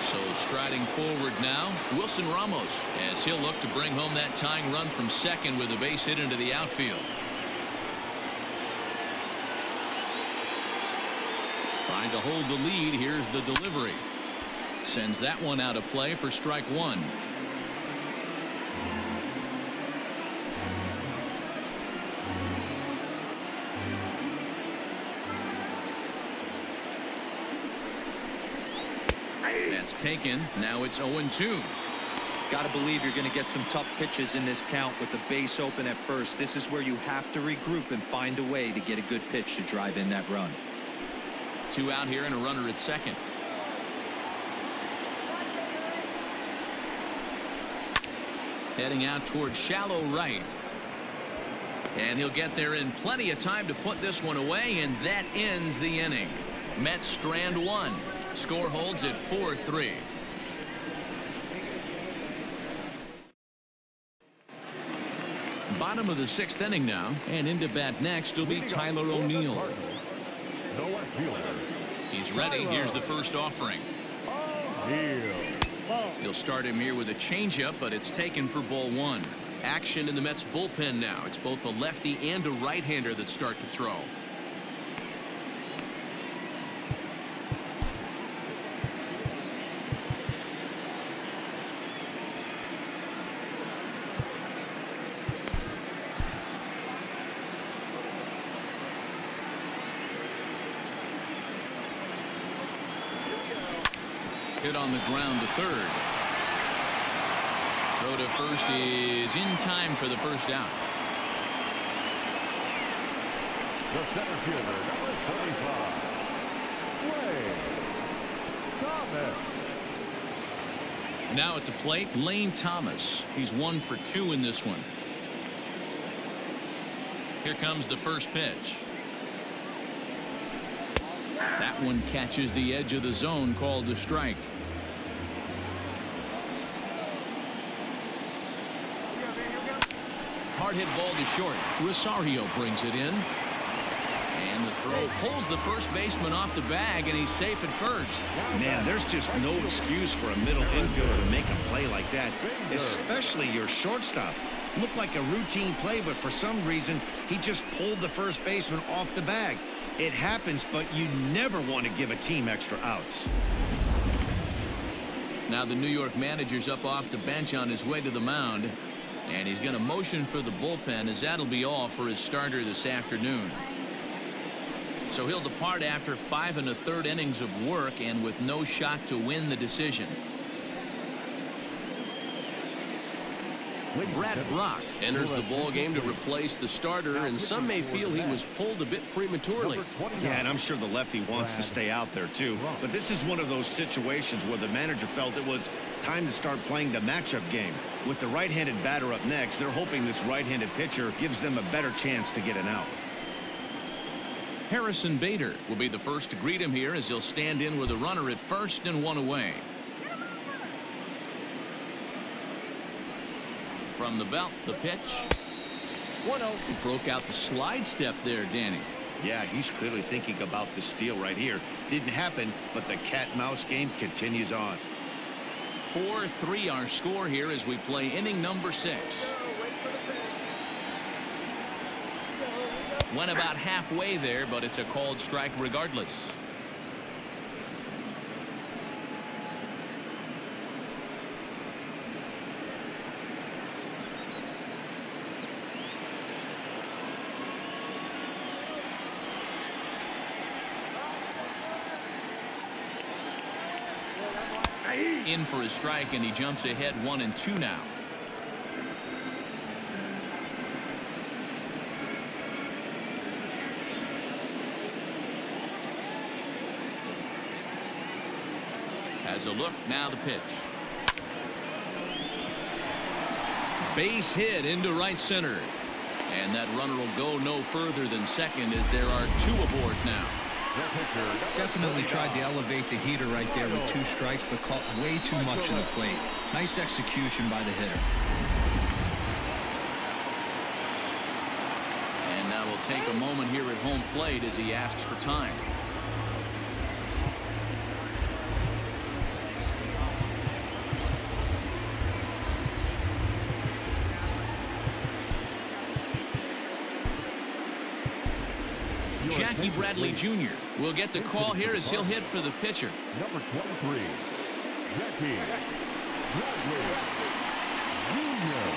So striding forward now, Wilson Ramos, as he'll look to bring home that tying run from second with a base hit into the outfield. Trying to hold the lead. Here's the delivery. Sends that one out of play for strike one. That's taken. Now it's 0-2. Got to believe you're going to get some tough pitches in this count with the base open at first. This is where you have to regroup and find a way to get a good pitch to drive in that run. 2 out here and a runner at second. Heading out towards shallow right. And he'll get there in plenty of time to put this one away, and that ends the inning. Mets strand 1. Score holds at 4-3. Bottom of the 6th inning now, and into bat next will be Tyler O'Neill. He's ready. Here's the first offering. He'll start him here with a changeup, but it's taken for ball 1. Action in the Mets bullpen now. It's both a lefty and a right-hander that start to throw. Hit on the ground to third. Throw to first is in time for the first out. The center fielder, number 45, Wayne Thomas. Now at the plate, Lane Thomas. He's 1 for 2 in this one. Here comes the first pitch. That one catches the edge of the zone, called a strike. Hard hit ball to short. Rosario brings it in. And the throw pulls the first baseman off the bag, and he's safe at first. Man, there's just no excuse for a middle infielder to make a play like that, especially your shortstop. Looked like a routine play, but for some reason, he just pulled the first baseman off the bag. It happens, but you never want to give a team extra outs. Now the New York manager's up off the bench on his way to the mound, and he's going to motion for the bullpen, as that'll be all for his starter this afternoon. So he'll depart after 5 1/3 innings of work and with no shot to win the decision. Brad Brock enters the ball game to replace the starter, and some may feel he was pulled a bit prematurely. Yeah, and I'm sure the lefty wants to stay out there too. But this is one of those situations where the manager felt it was time to start playing the matchup game. With the right-handed batter up next, they're hoping this right-handed pitcher gives them a better chance to get an out. Harrison Bader will be the first to greet him here as he'll stand in with a runner at first and one away. From the belt, the pitch. 1-0. He broke out the slide step there, Danny. Yeah, he's clearly thinking about the steal right here. Didn't happen, but the cat-mouse game continues on. 4-3 our score here as we play inning number 6. Went about halfway there, but it's a called strike regardless. In for a strike, and he jumps ahead 1-2 now. Has a look, now the pitch. Base hit into right center. And that runner will go no further than second as there are 2 aboard now. Definitely tried to elevate the heater right there with 2 strikes, but caught way too much of the plate. Nice execution by the hitter. And now we'll take a moment here at home plate as he asks for time. Jackie Bradley Jr. will get the call here as he'll hit for the pitcher. Number 23, Jackie Bradley Jr.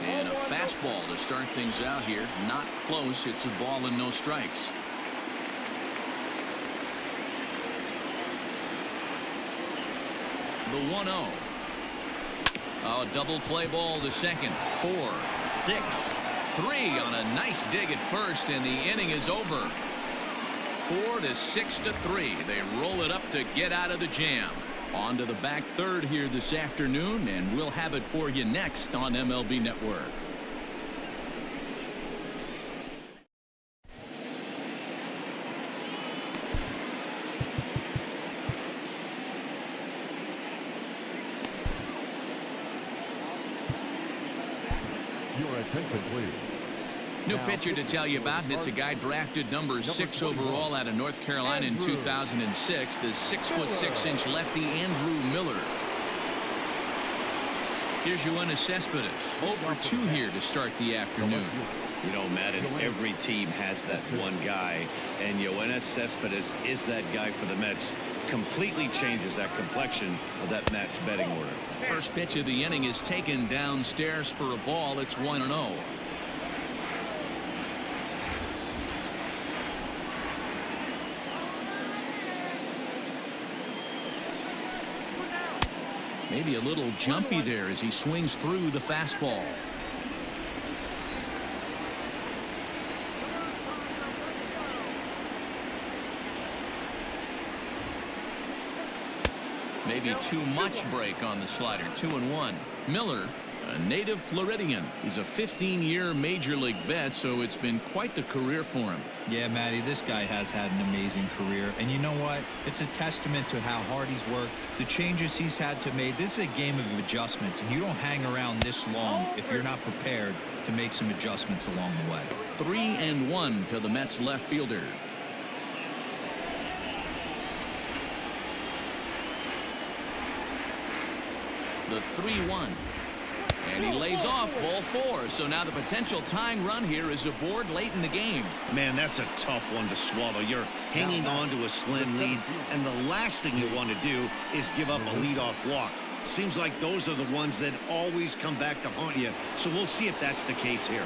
And a fastball to start things out here. Not close. It's a ball and no strikes. The 1-0. Oh, double play ball to second. 4, 6, 3 on a nice dig at first, and the inning is over. 4-6-3. They roll it up to get out of the jam. On to the back third here this afternoon, and we'll have it for you next on MLB Network. Your attention, please. New pitcher to tell you about, and it's a guy drafted number 6 overall out of North Carolina in 2006, the 6'6" lefty Andrew Miller. Here's Yoenis Cespedes, 0 for 2 here to start the afternoon. You know, Madden, every team has that one guy, and Yoenis Cespedes is that guy for the Mets. Completely changes that complexion of that Mets betting order. First pitch of the inning is taken downstairs for a ball. It's 1-0. Maybe a little jumpy there as he swings through the fastball. Maybe too much break on the slider. 2-1. Miller, a native Floridian. He's a 15-year major league vet, so it's been quite the career for him. Yeah, Matty, this guy has had an amazing career. And you know what? It's a testament to how hard he's worked, the changes he's had to make. This is a game of adjustments, and you don't hang around this long if you're not prepared to make some adjustments along the way. 3-1 to the Mets left fielder. The 3-1. And he lays off ball 4. So now the potential tying run here is aboard late in the game. Man, that's a tough one to swallow. You're hanging on to a slim lead, and the last thing you want to do is give up a leadoff walk. Seems like those are the ones that always come back to haunt you. So we'll see if that's the case here.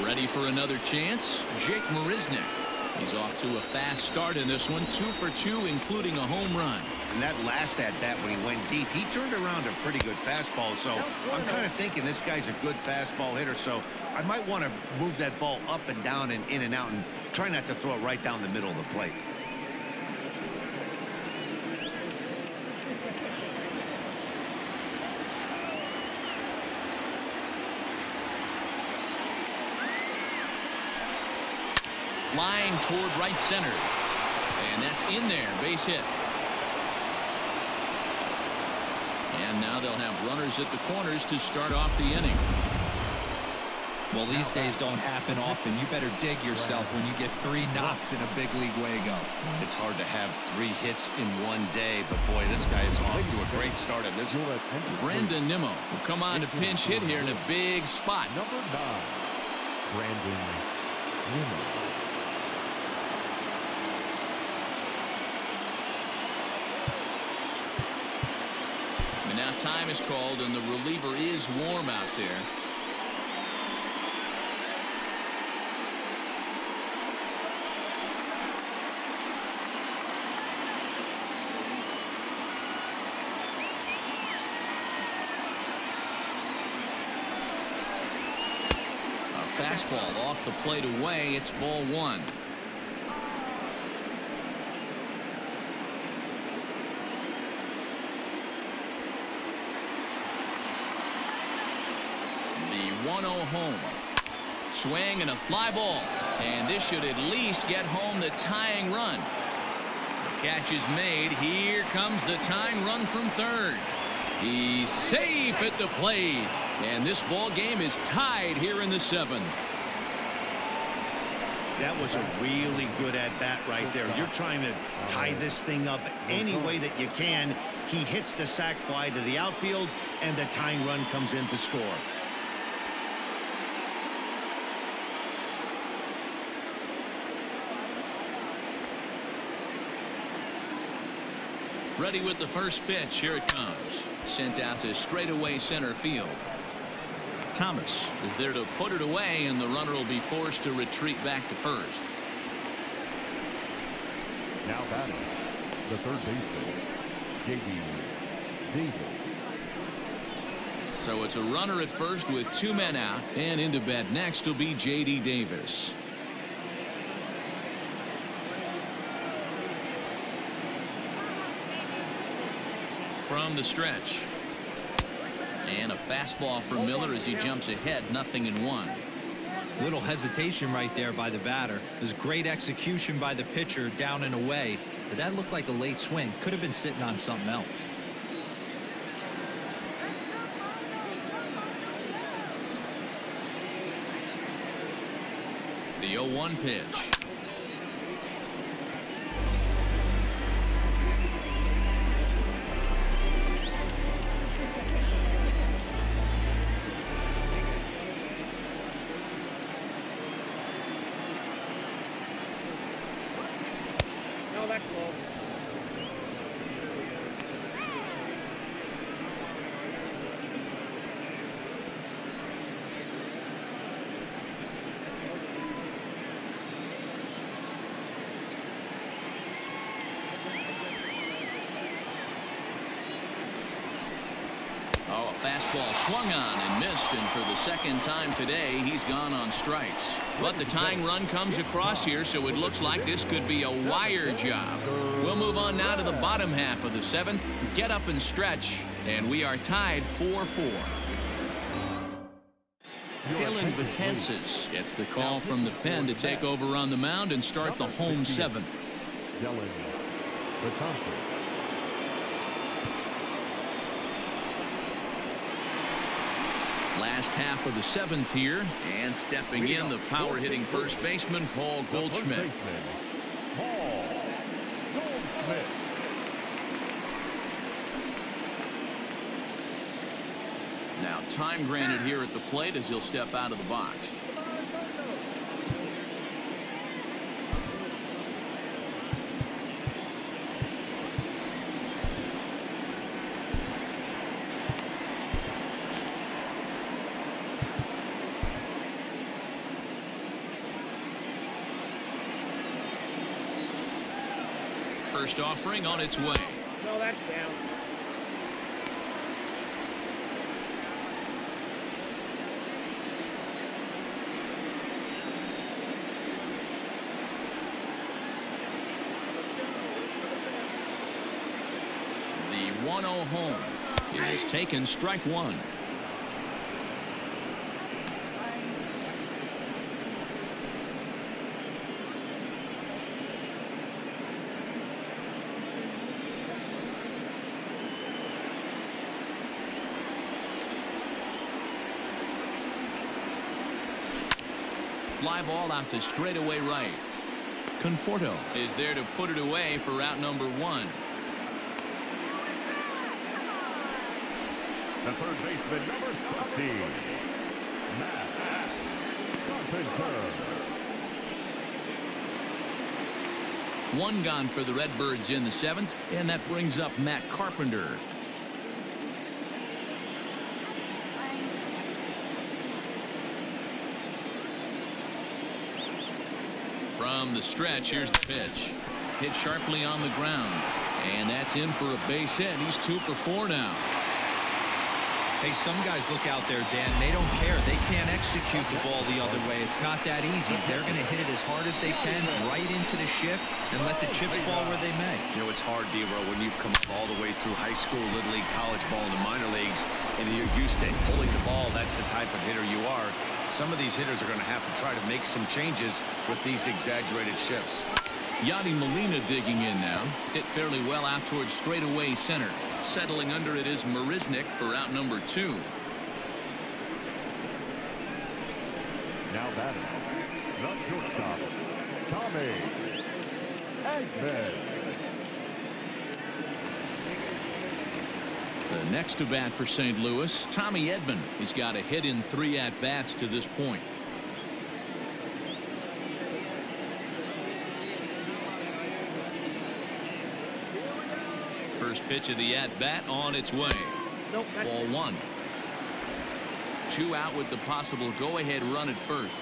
Ready for another chance? Jake Marisnick. He's off to a fast start in this one. 2 for 2, including a home run. And that last at bat when he went deep, he turned around a pretty good fastball. So I'm kind of thinking this guy's a good fastball hitter. So I might want to move that ball up and down and in and out and try not to throw it right down the middle of the plate. Flying toward right center. And that's in there. Base hit. And now they'll have runners at the corners to start off the inning. Well, these days don't happen often. You better dig yourself when you get 3 knocks in a big league Wago. It's hard to have 3 hits in one day, but boy, this guy is off to a great start in this one. Brandon Nimmo will come on to pinch hit here in a big spot. Number 9, Brandon Nimmo. And now time is called, and the reliever is warm out there. A fastball off the plate away. It's ball 1. The 1-0 home. Swing and a fly ball. And this should at least get home the tying run. The catch is made. Here comes the tying run from third. He's safe at the plate. And this ball game is tied here in the 7th. That was a really good at-bat right there. You're trying to tie this thing up any way that you can. He hits the sac fly to the outfield, and the tying run comes in to score. Ready with the first pitch. Here it comes. Sent out to straightaway center field. Thomas is there to put it away, and the runner will be forced to retreat back to first. Now batting, the third baseman, J.D. Davis. So it's a runner at first with 2 men out, and into bat next will be J.D. Davis. From the stretch. And a fastball from Miller as he jumps ahead, 0-1. Little hesitation right there by the batter. It was great execution by the pitcher down and away, but that looked like a late swing. Could have been sitting on something else. The 0-1 pitch. Oh, a fastball swung on and missed, and for the second time today, he's gone on strikes. But the tying run comes across here, so it looks like this could be a wire job. We'll move on now to the bottom half of the 7th. Get up and stretch, and we are tied 4-4. Dylan Betances gets the call from the pen to take over on the mound and start the home 7th. Dylan Betances. Last half of the 7th here, and stepping in, the power-hitting first baseman, Paul Goldschmidt. Paul Goldschmidt. Now time granted here at the plate as he'll step out of the box. first offering on its way. No, that's down. The 1-0 home is taken, strike one. Fly ball out to straightaway right. Conforto is there to put it away for out number one. The third baseman, number 30, Matt Carpenter. One gone for the Redbirds in the seventh, and that brings up Matt Carpenter. From the stretch, here's the pitch. Hit sharply on the ground, and that's in for a base hit. He's 2 for 4 now. Hey, some guys look out there, Dan. They don't care. They can't execute the ball the other way. It's not that easy. They're going to hit it as hard as they can right into the shift and let the chips fall where they may. You know, it's hard, Dero, when you've come up all the way through high school, little league, college ball, and the minor leagues, and you're used to pulling the ball. That's the type of hitter you are. Some of these hitters are going to have to try to make some changes with these exaggerated shifts. Yadi Molina digging in now. Hit fairly well out towards straightaway center. Settling under it is Marisnik for out number 2. Now batting, the shortstop, Tommy Edman. The next to bat for St. Louis, Tommy Edman. He's got a hit in 3 at-bats to this point. First pitch of the at-bat on its way. Nope, Ball 1. 2 out with the possible go-ahead run at first.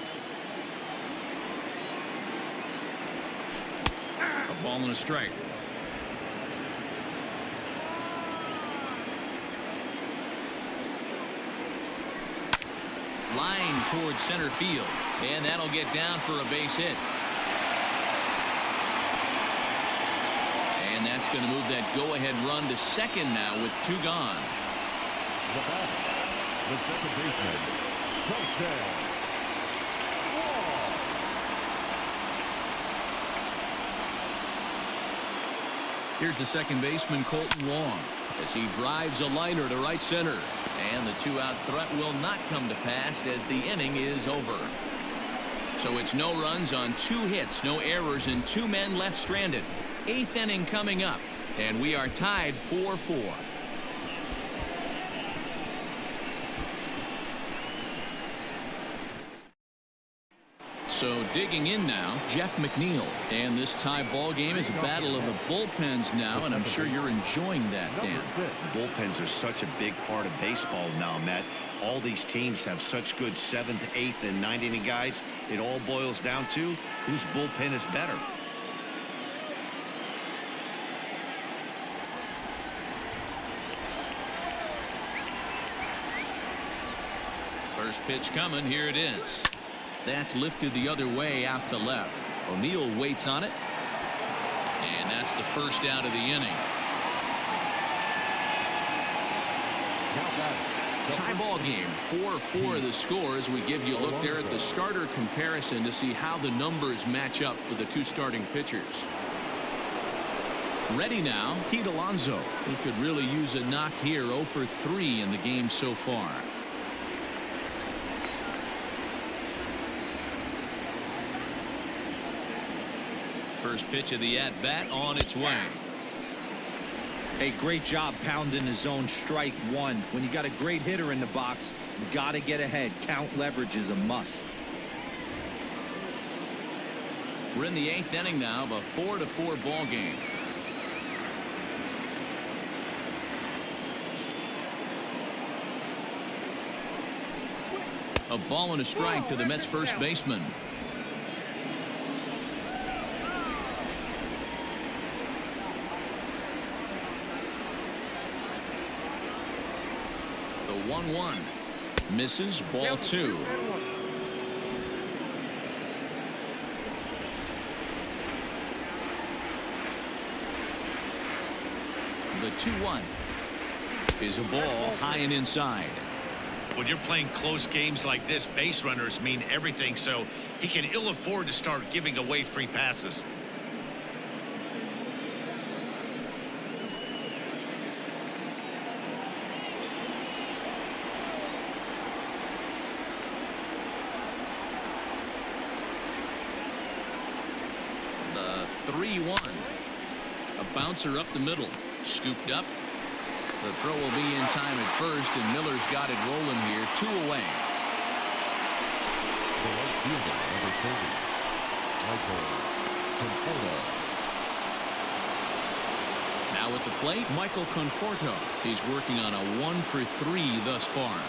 A ball and a strike. Line towards center field, and that'll get down for a base hit. And that's going to move that go-ahead run to second now with 2 gone. The batter, the second baseman, Colton Wong. Here's the second baseman, Colton Wong, as he drives a liner to right center. And the 2-out threat will not come to pass as the inning is over. So it's no runs on 2 hits, no errors, and 2 men left stranded. 8th inning coming up, and we are tied 4-4. So digging in now, Jeff McNeil. And this tie ball game is a battle of the bullpens now, and I'm sure you're enjoying that, Dan. Bullpens are such a big part of baseball now, Matt. All these teams have such good 7th, 8th, and 9th inning guys. It all boils down to whose bullpen is better. First pitch coming. Here it is. That's lifted the other way out to left. O'Neill waits on it. And that's the first out of the inning. Tie ball game. 4-4 the score as we give you a look there at the starter comparison to see how the numbers match up for the 2 starting pitchers. Ready now, Pete Alonso. He could really use a knock here. 0 for 3 in the game so far. First pitch of the at-bat on its way. Hey, great job pounding the zone, strike 1. When you got a great hitter in the box, got to get ahead. Count leverage is a must. We're in the 8th inning now of a 4-4 ball game. A ball and a strike to the Mets first baseman. 1-1. Misses, ball 2. The 2-1 is a ball high and inside. When you're playing close games like this, base runners mean everything, so he can ill afford to start giving away free passes. The 3-1. A bouncer up the middle. Scooped up. The throw will be in time at first, and Miller's got it rolling here. 2 away. The right fielder, number 30, Michael Conforto. Now at the plate, Michael Conforto. He's working on a 1 for 3 thus far.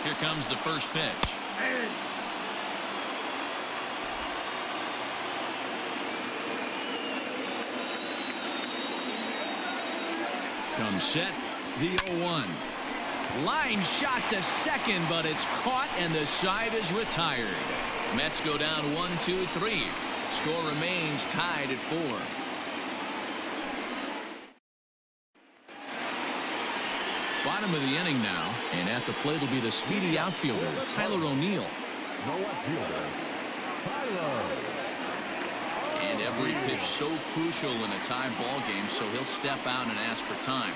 Here comes the first pitch. Comes set, the 0-1. Line shot to second, but it's caught and the side is retired. Mets go down 1-2-3. Score remains tied at 4. Bottom of the inning now, and at the plate will be the speedy outfielder, Tyler O'Neill. The left fielder, Tyler. And every pitch so crucial in a tie ball game, so he'll step out and ask for time.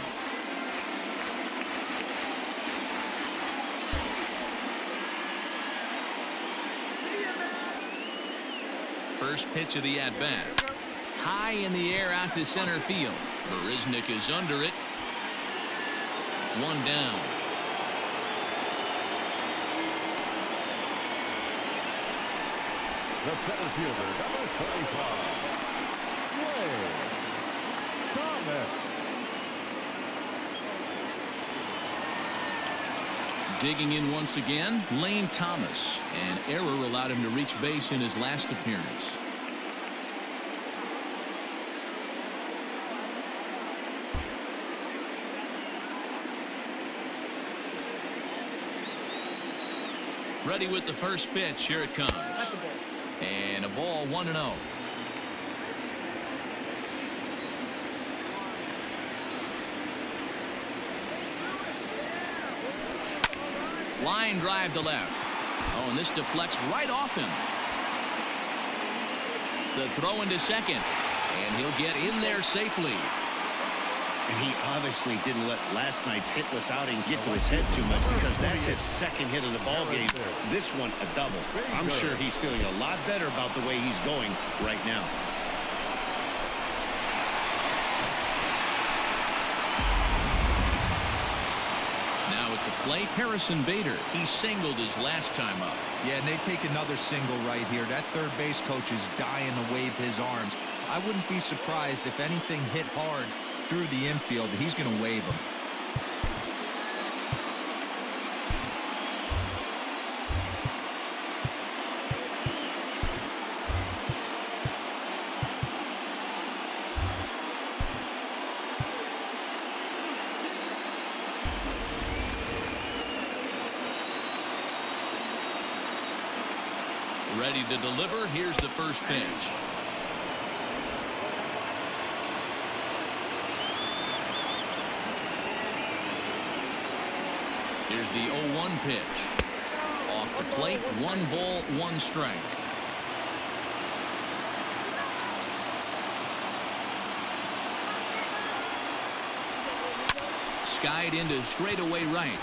First pitch of the at-bat. High in the air out to center field. Barisnik is under it. 1 down. The center fielder, number 35, Wade Thomas. Digging in once again, Lane Thomas. An error allowed him to reach base in his last appearance. Ready with the first pitch. Here it comes. And a ball 1-0. Line drive to left. Oh, and this deflects right off him. The throw into second. And he'll get in there safely. And he obviously didn't let last night's hitless outing get to his head too much, because that's his second hit of the ball game. This one a double. I'm sure he's feeling a lot better about the way he's going right now. Now at the plate, Harrison Bader. He singled his last time up. Yeah, and they take another single right here. That third base coach is dying to wave his arms. I wouldn't be surprised if anything hit hard through the infield. He's going to wave him. Ready to deliver. Here's the first pitch. Here's the 0-1 pitch. Off the plate, 1 ball, 1 strike. Skied into straightaway right.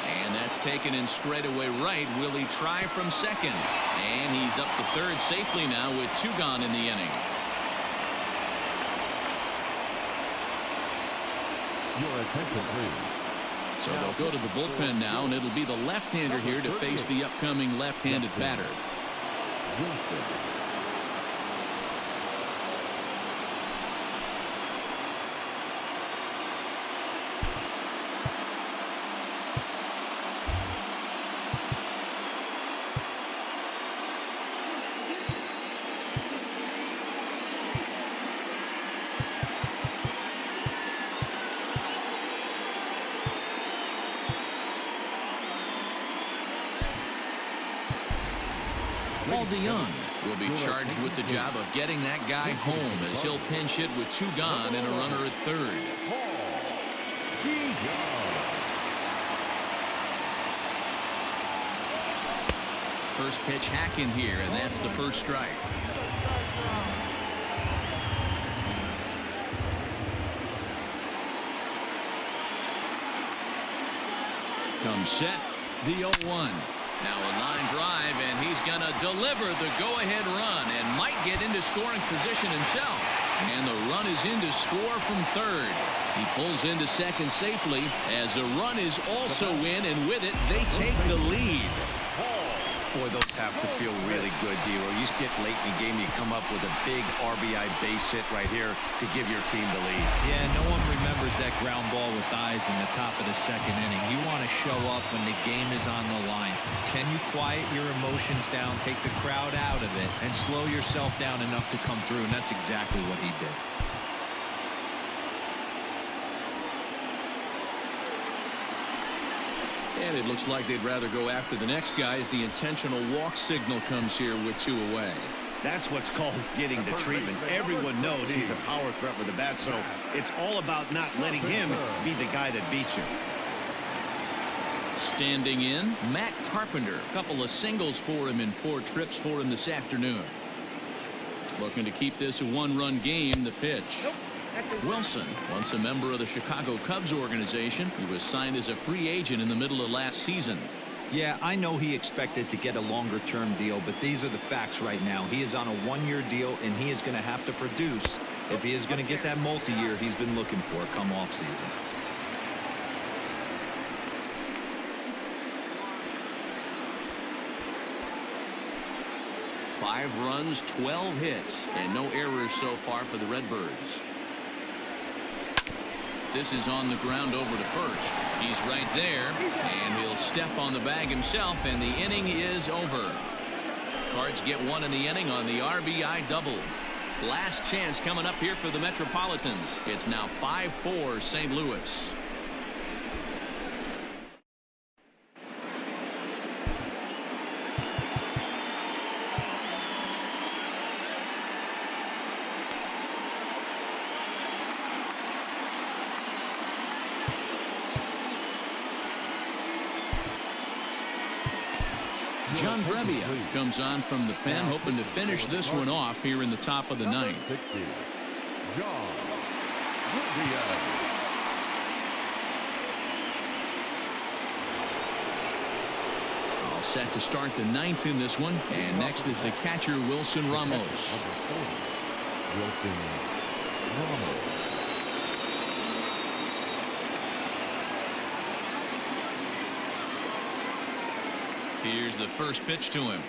And that's taken in straightaway right. Will he try from second? And he's up to third safely now with 2 gone in the inning. Your attention, please. So they'll go to the bullpen now, and it'll be the left-hander here to face the upcoming left-handed batter. Winston. DeYoung will be charged with the job of getting that guy home as he'll pinch hit with 2 gone and a runner at third. First pitch hack in here, and that's the first strike. Comes set, the 0-1. Now a line drive, and he's going to deliver the go-ahead run and might get into scoring position himself. And the run is in to score from third. He pulls into second safely as a run is also in, and with it, they take the lead. Boy, those have to feel really good, D-Row. You get late in the game, you come up with a big RBI base hit right here to give your team the lead. Yeah, no one remembers that ground ball with eyes in the top of the second inning. You want to show up when the game is on the line. Can you quiet your emotions down, take the crowd out of it, and slow yourself down enough to come through? And that's exactly what he did. And it looks like they'd rather go after the next guy as the intentional walk signal comes here with 2 away. That's what's called getting the treatment. Everyone knows he's a power threat with the bat, so it's all about not letting him be the guy that beats you. Standing in, Matt Carpenter. A couple of singles for him in 4 trips for him this afternoon. Looking to keep this a 1-run game. The pitch. Wilson, once a member of the Chicago Cubs organization, he was signed as a free agent in the middle of last season. Yeah, I know he expected to get a longer-term deal, but these are the facts right now. He is on a 1-year deal, and he is going to have to produce if he is going to get that multi-year he's been looking for come off-season. Five runs, 12 hits, and no errors so far for the Redbirds. This is on the ground over to first. He's right there, and he'll step on the bag himself, and the inning is over. Cards get 1 in the inning on the RBI double. Last chance coming up here for the Metropolitans. It's now 5-4 St. Louis. John Brebbia comes on from the pen, hoping to finish this one off here in the top of the 9th. John Brebbia. All set to start the 9th in this one, and next is the catcher Wilson Ramos. Wilson Ramos. Here's the first pitch to him.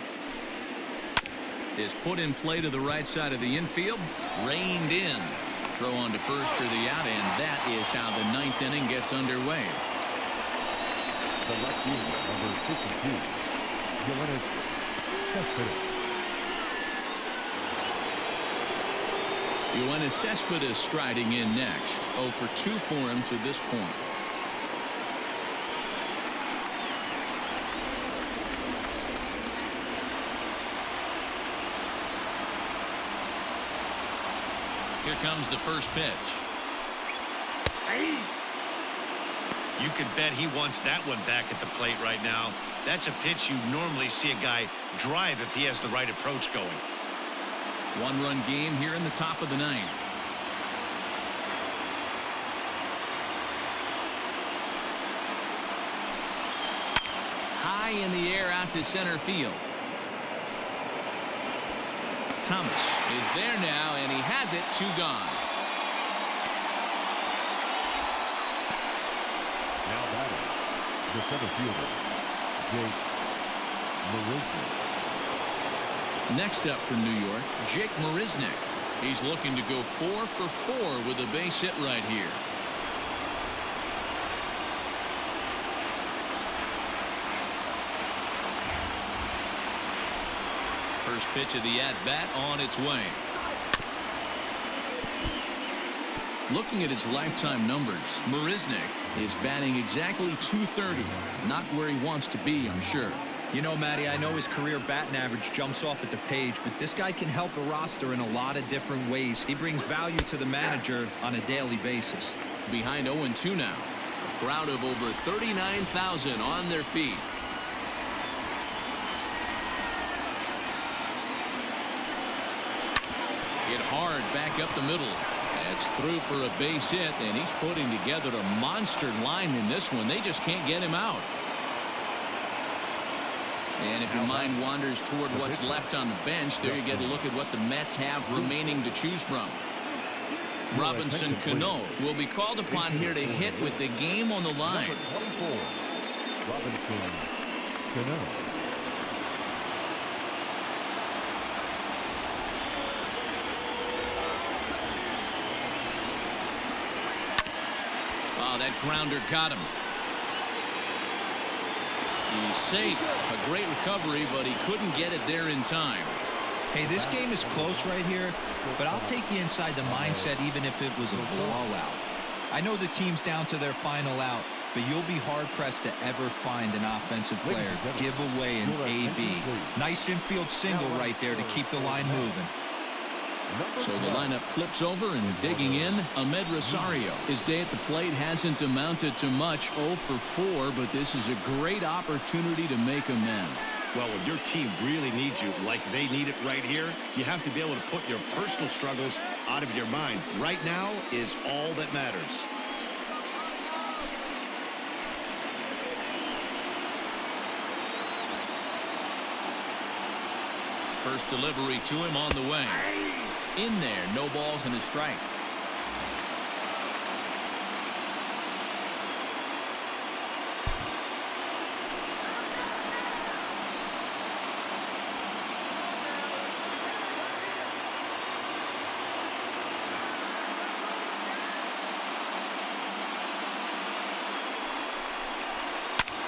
Is put in play to the right side of the infield. Reined in. Throw on to first for the out, and that is how the 9th inning gets underway. Selecting number 52, Yoenis Cespedes. Yoenis Cespedes striding in next. 0 for 2 for him to this point. Here comes the first pitch. You can bet he wants that one back at the plate right now. That's a pitch you normally see a guy drive if he has the right approach going. 1-run game here in the top of the 9th. High in the air out to center field. Thomas is there now, and he has it. 2 gone. Now batting, the center fielder, Jake Marisnick. Next up from New York, Jake Marisnick. He's looking to go 4 for 4 with a base hit right here. First pitch of the at-bat on its way. Looking at his lifetime numbers, Marisnick is batting exactly .230. Not where he wants to be, I'm sure. You know, Matty, I know his career batting average jumps off at the page, but this guy can help a roster in a lot of different ways. He brings value to the manager on a daily basis. Behind 0-2 now. A crowd of over 39,000 on their feet. Hit hard back up the middle. That's through for a base hit, and he's putting together a monster line in this one. They just can't get him out. And if your mind wanders toward what's left on the bench, there you get a look at what the Mets have remaining to choose from. Robinson Cano will be called upon here to hit with the game on the line. Number 24, Robinson Cano. Oh, that grounder got him. He's safe. A great recovery, but he couldn't get it there in time. Hey, this game is close right here, but I'll take you inside the mindset even if it was a blowout. I know the team's down to their final out, but you'll be hard-pressed to ever find an offensive player give away an AB. Nice infield single right there to keep the line moving. So the lineup flips over, and digging in, Ahmed Rosario. His day at the plate hasn't amounted to much, 0 for 4, but this is a great opportunity to make amends. Well, when your team really needs you like they need it right here, you have to be able to put your personal struggles out of your mind. Right now is all that matters. First delivery to him on the way. In there, no balls and a strike.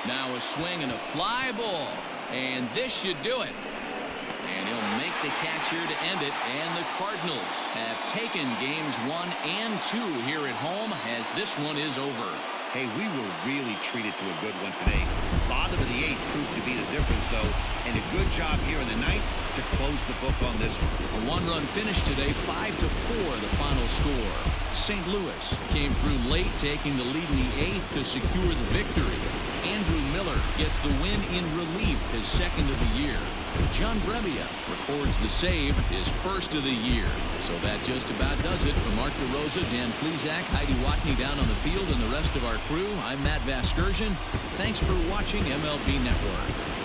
Now a swing and a fly ball, and this should do it. And he'll make the catch here to end it. And the Cardinals have taken games 1 and 2 here at home, as this one is over. Hey, we were really treated to a good one today. Bottom of the 8th proved to be the difference, though, and a good job here in the 9th to close the book on this one. A one-run finish today, 5-4 the final score. St. Louis came through late, taking the lead in the 8th to secure the victory. Andrew Miller gets the win in relief, his second of the year. John Brebbia records the save, his first of the year. So that just about does it. For Mark DeRosa, Dan Plesac, Heidi Watney down on the field, and the rest of our crew, I'm Matt Vasgersian. Thanks for watching MLB Network.